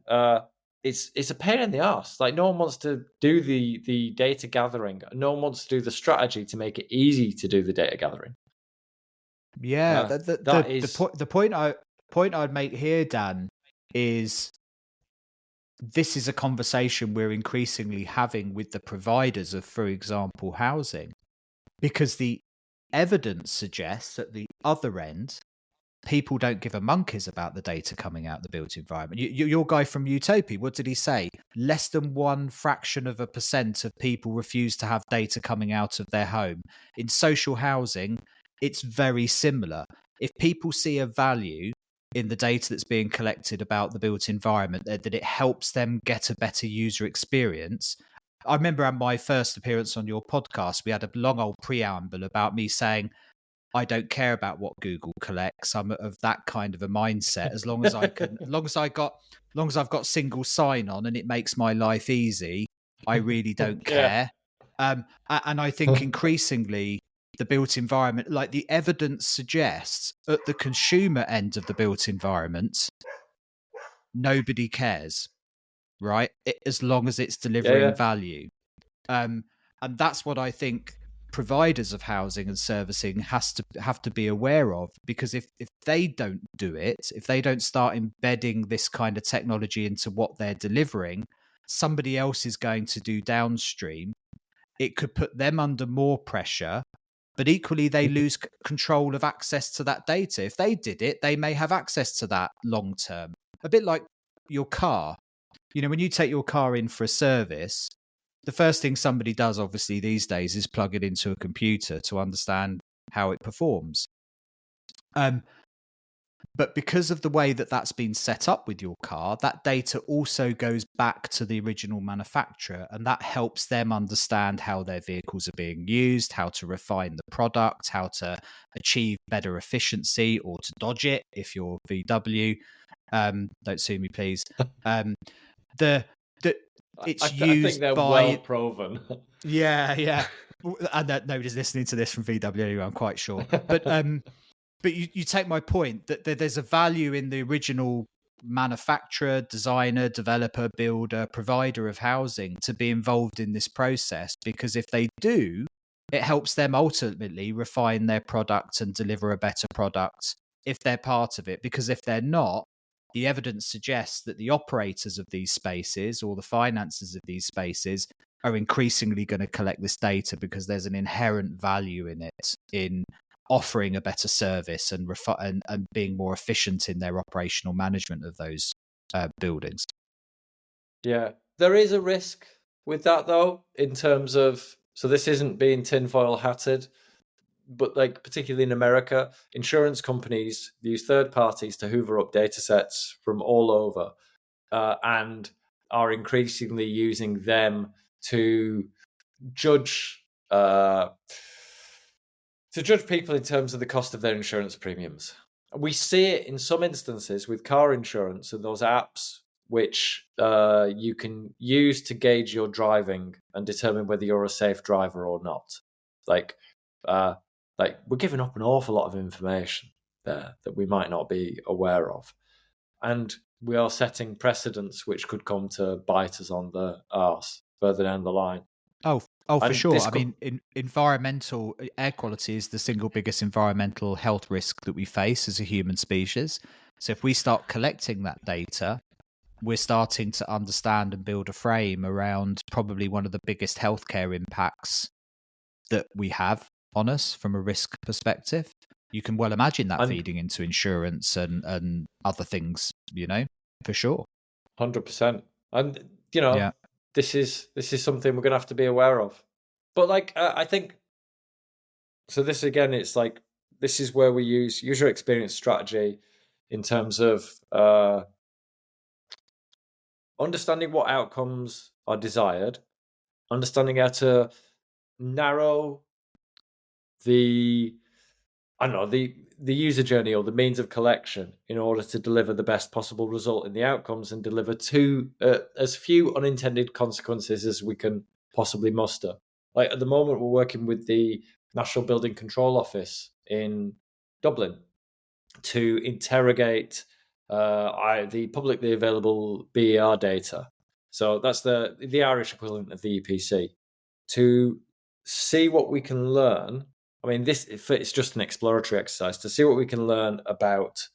[SPEAKER 2] it's a pain in the ass. Like, no one wants to do the data gathering. No one wants to do the strategy to make it easy to do the data gathering.
[SPEAKER 1] Yeah, the point I'd make here, Dan, is this is a conversation we're increasingly having with the providers of, for example, housing, because the evidence suggests at the other end, people don't give a monkeys about the data coming out of the built environment. Your guy from Utopia, what did he say? Less than 0.01% of people refuse to have data coming out of their home. In social housing, it's very similar. If people see a value in the data that's being collected about the built environment, that it helps them get a better user experience. I remember at my first appearance on your podcast, we had a long old preamble about me saying, I don't care about what Google collects. I'm of that kind of a mindset. As long as I can, as long as I've got single sign on and it makes my life easy, I really don't care. And I think increasingly the built environment, like the evidence suggests, at the consumer end of the built environment, nobody cares, right? As long as it's delivering value. And that's what I think providers of housing and servicing have to be aware of, because if they don't do it, if they don't start embedding this kind of technology into what they're delivering, somebody else is going to do downstream. It could put them under more pressure, but equally they lose control of access to that data. If they did it, they may have access to that long term. A bit like your car. When you take your car in for a service, the first thing somebody does, obviously, these days is plug it into a computer to understand how it performs. But because of the way that that's been set up with your car, that data also goes back to the original manufacturer, and that helps them understand how their vehicles are being used, how to refine the product, how to achieve better efficiency or to dodge it if you're VW. Don't sue me, please. It's used. I think
[SPEAKER 2] they're well proven.
[SPEAKER 1] Yeah. And nobody's listening to this from VW anyway, I'm quite sure. But you take my point that there's a value in the original manufacturer, designer, developer, builder, provider of housing to be involved in this process, because if they do, it helps them ultimately refine their product and deliver a better product if they're part of it. Because if they're not, the evidence suggests that the operators of these spaces or the finances of these spaces are increasingly going to collect this data, because there's an inherent value in it, in offering a better service and being more efficient in their operational management of those buildings.
[SPEAKER 2] Yeah, there is a risk with that, though, in terms of, so this isn't being tinfoil hatted, but like particularly in America, insurance companies use third parties to hoover up data sets from all over and are increasingly using them to judge people in terms of the cost of their insurance premiums. We see it in some instances with car insurance and those apps which you can use to gauge your driving and determine whether you're a safe driver or not. Like we're giving up an awful lot of information there that we might not be aware of. And we are setting precedents which could come to bite us on the arse further down the line.
[SPEAKER 1] For sure. I mean, environmental air quality is the single biggest environmental health risk that we face as a human species. So if we start collecting that data, we're starting to understand and build a frame around probably one of the biggest healthcare impacts that we have on us from a risk perspective. You can well imagine that feeding into insurance and other things, for sure.
[SPEAKER 2] 100%. And, this is something we're going to have to be aware of. But I think, so this again, it's like, this is where we use user experience strategy in terms of understanding what outcomes are desired, understanding how to narrow the user journey or the means of collection in order to deliver the best possible result in the outcomes and deliver to as few unintended consequences as we can possibly muster. Like at the moment, we're working with the National Building Control Office in Dublin to interrogate the publicly available BER data. So that's the Irish equivalent of the EPC, to see what we can learn. I mean, it's just an exploratory exercise to see what we can learn about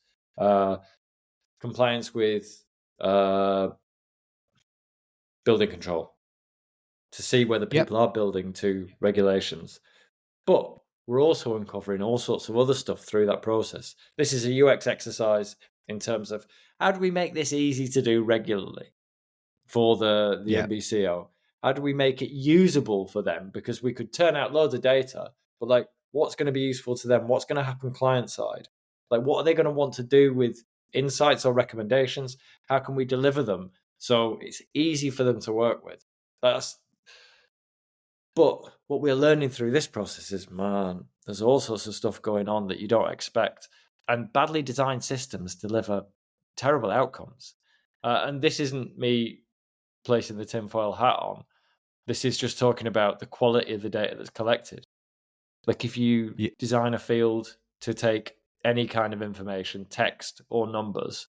[SPEAKER 2] compliance with building control, to see whether people are building to regulations. But we're also uncovering all sorts of other stuff through that process. This is a UX exercise in terms of how do we make this easy to do regularly for the NBCO? How do we make it usable for them? Because we could turn out loads of data, but what's going to be useful to them? What's going to happen client side? What are they going to want to do with insights or recommendations? How can we deliver them so it's easy for them to work with? But what we're learning through this process is, man, there's all sorts of stuff going on that you don't expect. And badly designed systems deliver terrible outcomes. And this isn't me placing the tinfoil hat on. This is just talking about the quality of the data that's collected. Like if you design a field to take any kind of information, text or numbers,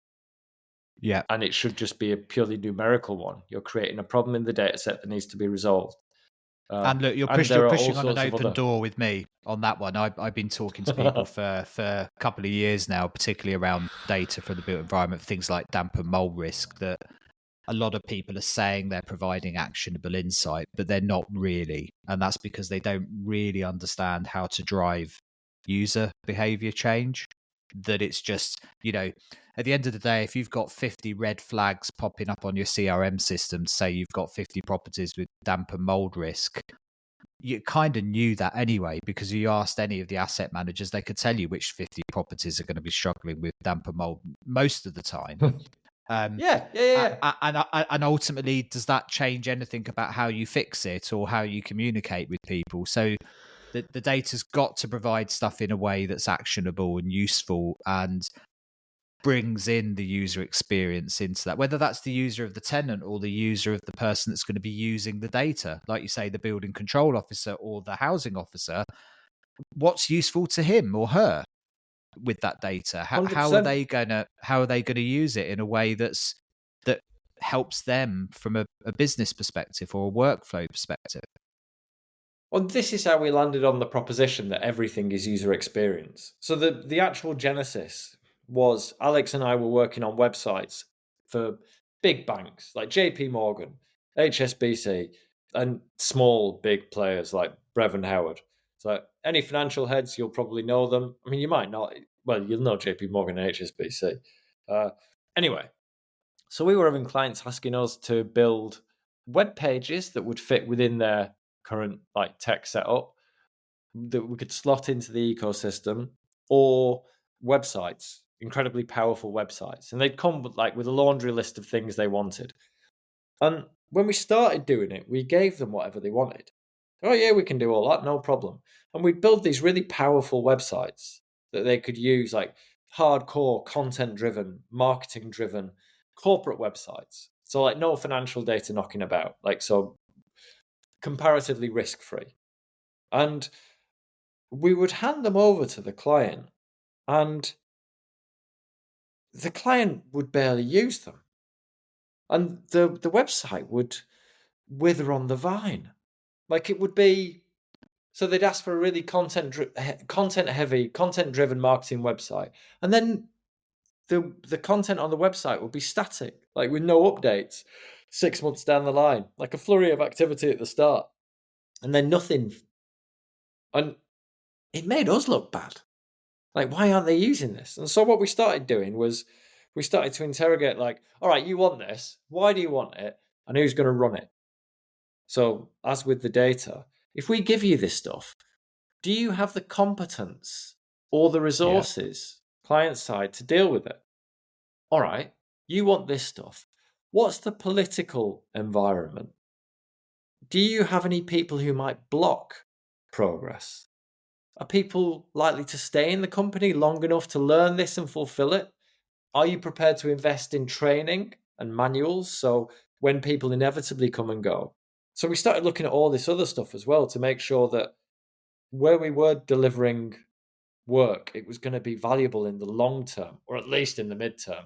[SPEAKER 2] and it should just be a purely numerical one, you're creating a problem in the data set that needs to be resolved.
[SPEAKER 1] And look, you're pushing on an open door with me on that one. I've been talking to people for a couple of years now, particularly around data for the built environment, things like damp and mold risk, that a lot of people are saying they're providing actionable insight, but they're not really. And that's because they don't really understand how to drive user behavior change. That it's just, at the end of the day, if you've got 50 red flags popping up on your CRM system to say you've got 50 properties with damp and mold risk, you kind of knew that anyway, because you asked any of the asset managers, they could tell you which 50 properties are going to be struggling with damp and mold most of the time. And ultimately, does that change anything about how you fix it or how you communicate with people? So the data's got to provide stuff in a way that's actionable and useful and brings in the user experience into that, whether that's the user of the tenant or the user of the person that's going to be using the data, like you say, the building control officer or the housing officer. What's useful to him or her with that data? How are they gonna use it in a way that helps them from a business perspective or a workflow perspective?
[SPEAKER 2] Well, this is how we landed on the proposition that everything is user experience. So the actual genesis was Alex and I were working on websites for big banks like JP Morgan, HSBC, and small big players like Brevin Howard. So any financial heads, you'll probably know them. I mean, you might not. Well, you'll know JP Morgan and HSBC. Anyway, so we were having clients asking us to build web pages that would fit within their current tech setup that we could slot into the ecosystem, or websites, incredibly powerful websites, and they'd come with a laundry list of things they wanted. And when we started doing it, we gave them whatever they wanted. Oh yeah, we can do all that, no problem. And we'd build these really powerful websites that they could use, like hardcore content-driven, marketing-driven corporate websites. So like no financial data knocking about, like so comparatively risk-free. And we would hand them over to the client, and the client would barely use them. And the website would wither on the vine. Like it would be, so they'd ask for a really content-heavy, content-driven marketing website, and then the content on the website would be static, like with no updates. 6 months down the line, like a flurry of activity at the start, and then nothing. And it made us look bad. Like, why aren't they using this? And so what we started doing was we started to interrogate, like, all right, you want this. Why do you want it? And who's going to run it? So, as with the data, if we give you this stuff, do you have the competence or the resources, client side, to deal with it? All right, you want this stuff. What's the political environment? Do you have any people who might block progress? Are people likely to stay in the company long enough to learn this and fulfill it? Are you prepared to invest in training and manuals so when people inevitably come and go? So we started looking at all this other stuff as well to make sure that where we were delivering work, it was going to be valuable in the long term, or at least in the midterm,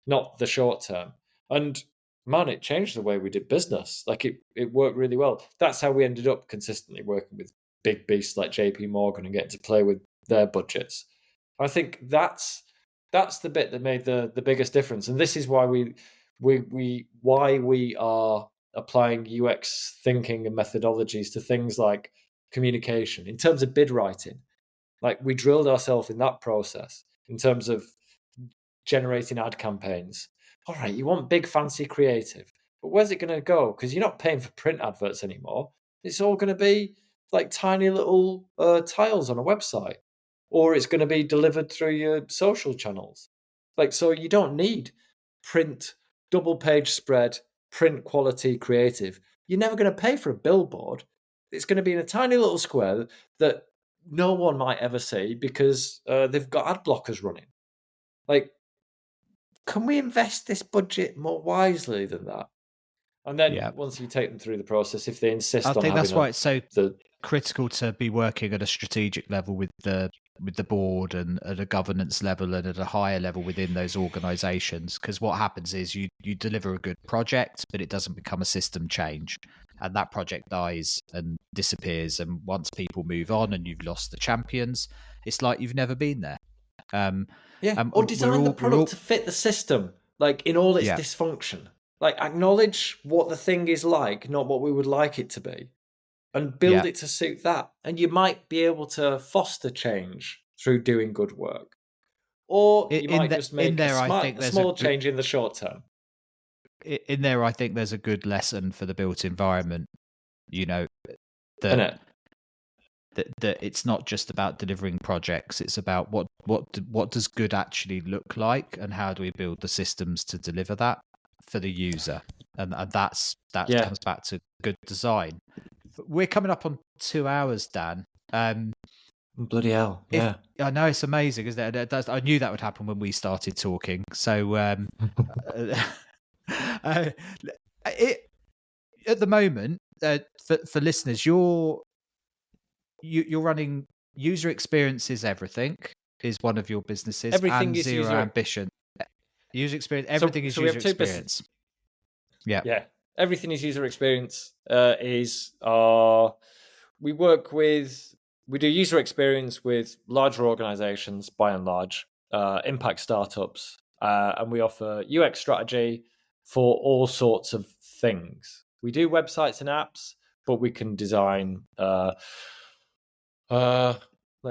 [SPEAKER 2] not the short term. And man, it changed the way we did business. Like it worked really well. That's how we ended up consistently working with big beasts like JP Morgan and getting to play with their budgets. I think that's the bit that made the biggest difference. And this is why we are applying UX thinking and methodologies to things like communication in terms of bid writing. Like we drilled ourselves in that process in terms of generating ad campaigns. All right, you want big fancy creative, but where's it going to go? Because you're not paying for print adverts anymore. It's all going to be like tiny little tiles on a website, or it's going to be delivered through your social channels. Like, so you don't need print, double page spread, print quality creative. You're never going to pay for a billboard. It's going to be in a tiny little square that no one might ever see because they've got ad blockers running. Like, can we invest this budget more wisely than that? And then once you take them through the process, if they insist
[SPEAKER 1] I
[SPEAKER 2] on
[SPEAKER 1] think
[SPEAKER 2] having
[SPEAKER 1] that's why it's so
[SPEAKER 2] the
[SPEAKER 1] critical to be working at a strategic level with the board and at a governance level and at a higher level within those organizations, because what happens is you deliver a good project, but it doesn't become a system change, and that project dies and disappears, and once people move on and you've lost the champions, it's like you've never been there.
[SPEAKER 2] Or design the product to fit the system, like in all its dysfunction. Like acknowledge what the thing is like, not what we would like it to be, and build it to suit that. And you might be able to foster change through doing good work. Or you might just make a small change in the short term.
[SPEAKER 1] In there, I think there's a good lesson for the built environment, that it's not just about delivering projects. It's about what does good actually look like, and how do we build the systems to deliver that for the user, and that comes back to good design. We're coming up on 2 hours, Dan.
[SPEAKER 2] Bloody hell! Yeah,
[SPEAKER 1] I know, it's amazing, isn't it? I knew that would happen when we started talking. So, at the moment, for listeners, you're running user experiences. Everything is one of your businesses.
[SPEAKER 2] Everything
[SPEAKER 1] and
[SPEAKER 2] is
[SPEAKER 1] Zero Ambition. User experience. Everything is user experience. Yeah.
[SPEAKER 2] Everything is user experience. We do user experience with larger organizations, by and large, impact startups, and we offer UX strategy for all sorts of things. We do websites and apps, but we can design. Let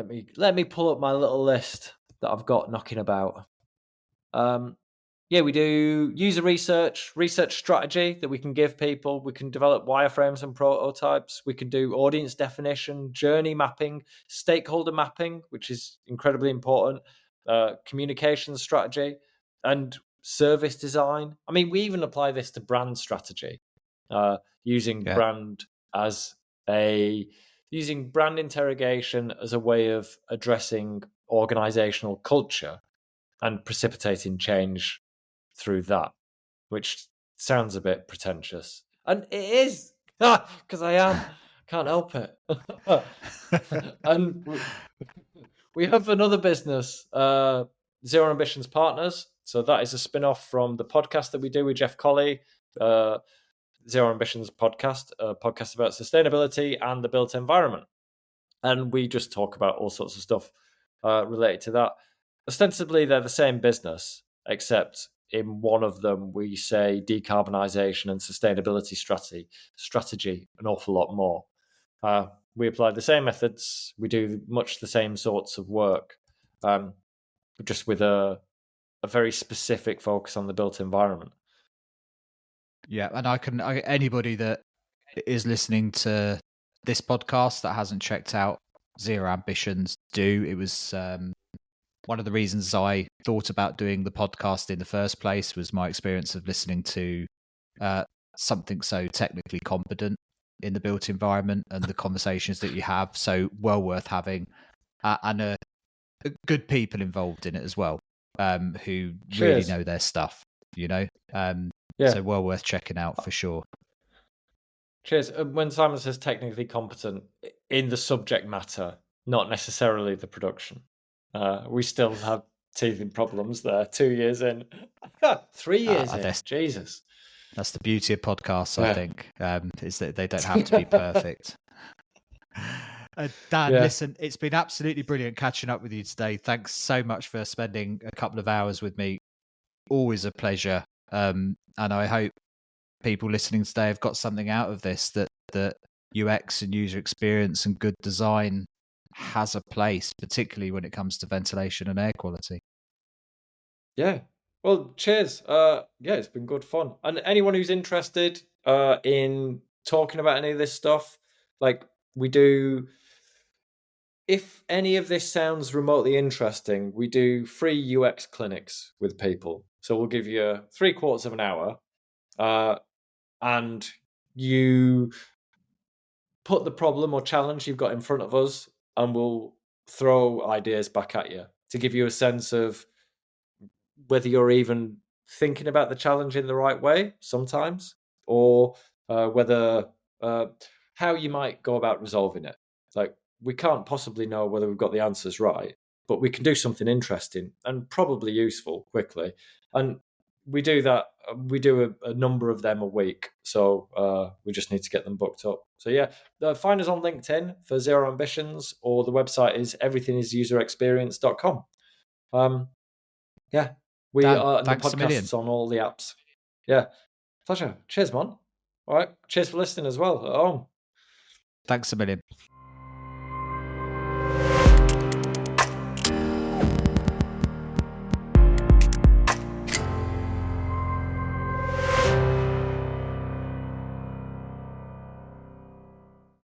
[SPEAKER 2] me pull up my little list that I've got knocking about. We do user research strategy that we can give people. We can develop wireframes and prototypes. We can do audience definition, journey mapping, stakeholder mapping, which is incredibly important, communication strategy, and service design. I mean, we even apply this to brand strategy, using brand as using brand interrogation as a way of addressing organizational culture and precipitating change through that, which sounds a bit pretentious. And it is, because I am. Can't help it. And we have another business, Zero Ambitions Partners. So that is a spin-off from the podcast that we do with Jeff Colley, Zero Ambitions podcast, a podcast about sustainability and the built environment. And we just talk about all sorts of stuff related to that. Ostensibly, they're the same business, except in one of them we say decarbonisation and sustainability strategy an awful lot more. We apply the same methods. We do much the same sorts of work, just with a very specific focus on the built environment.
[SPEAKER 1] Yeah, and anybody that is listening to this podcast that hasn't checked out Zero Ambitions, do. It was one of the reasons I thought about doing the podcast in the first place was my experience of listening to something so technically competent in the built environment and the conversations that you have. So well worth having, and good people involved in it as well, who really know their stuff, So well worth checking out for sure.
[SPEAKER 2] Cheers. When Simon says technically competent, in the subject matter, not necessarily the production. We still have teething problems there 2 years in. 3 years in. Jesus.
[SPEAKER 1] That's the beauty of podcasts, I think, is that they don't have to be perfect. Dan, listen, it's been absolutely brilliant catching up with you today. Thanks so much for spending a couple of hours with me. Always a pleasure. And I hope people listening today have got something out of this, that UX and user experience and good design has a place, particularly when it comes to ventilation and air quality.
[SPEAKER 2] Yeah. Well, cheers. It's been good fun. And anyone who's interested in talking about any of this stuff, like we do, if any of this sounds remotely interesting, we do free UX clinics with people. So we'll give you 3/4 of an hour, and you put the problem or challenge you've got in front of us, and we'll throw ideas back at you to give you a sense of whether you're even thinking about the challenge in the right way sometimes, or whether how you might go about resolving it. Like, we can't possibly know whether we've got the answers right, but we can do something interesting and probably useful quickly. And we do that. We do a number of them a week, so we just need to get them booked up. So yeah, find us on LinkedIn for Zero Ambitions, or the website is everythinguserexperience.com. We are the podcasts on all the apps. Yeah, pleasure. Cheers, man. All right, cheers for listening as well at home.
[SPEAKER 1] Thanks a million.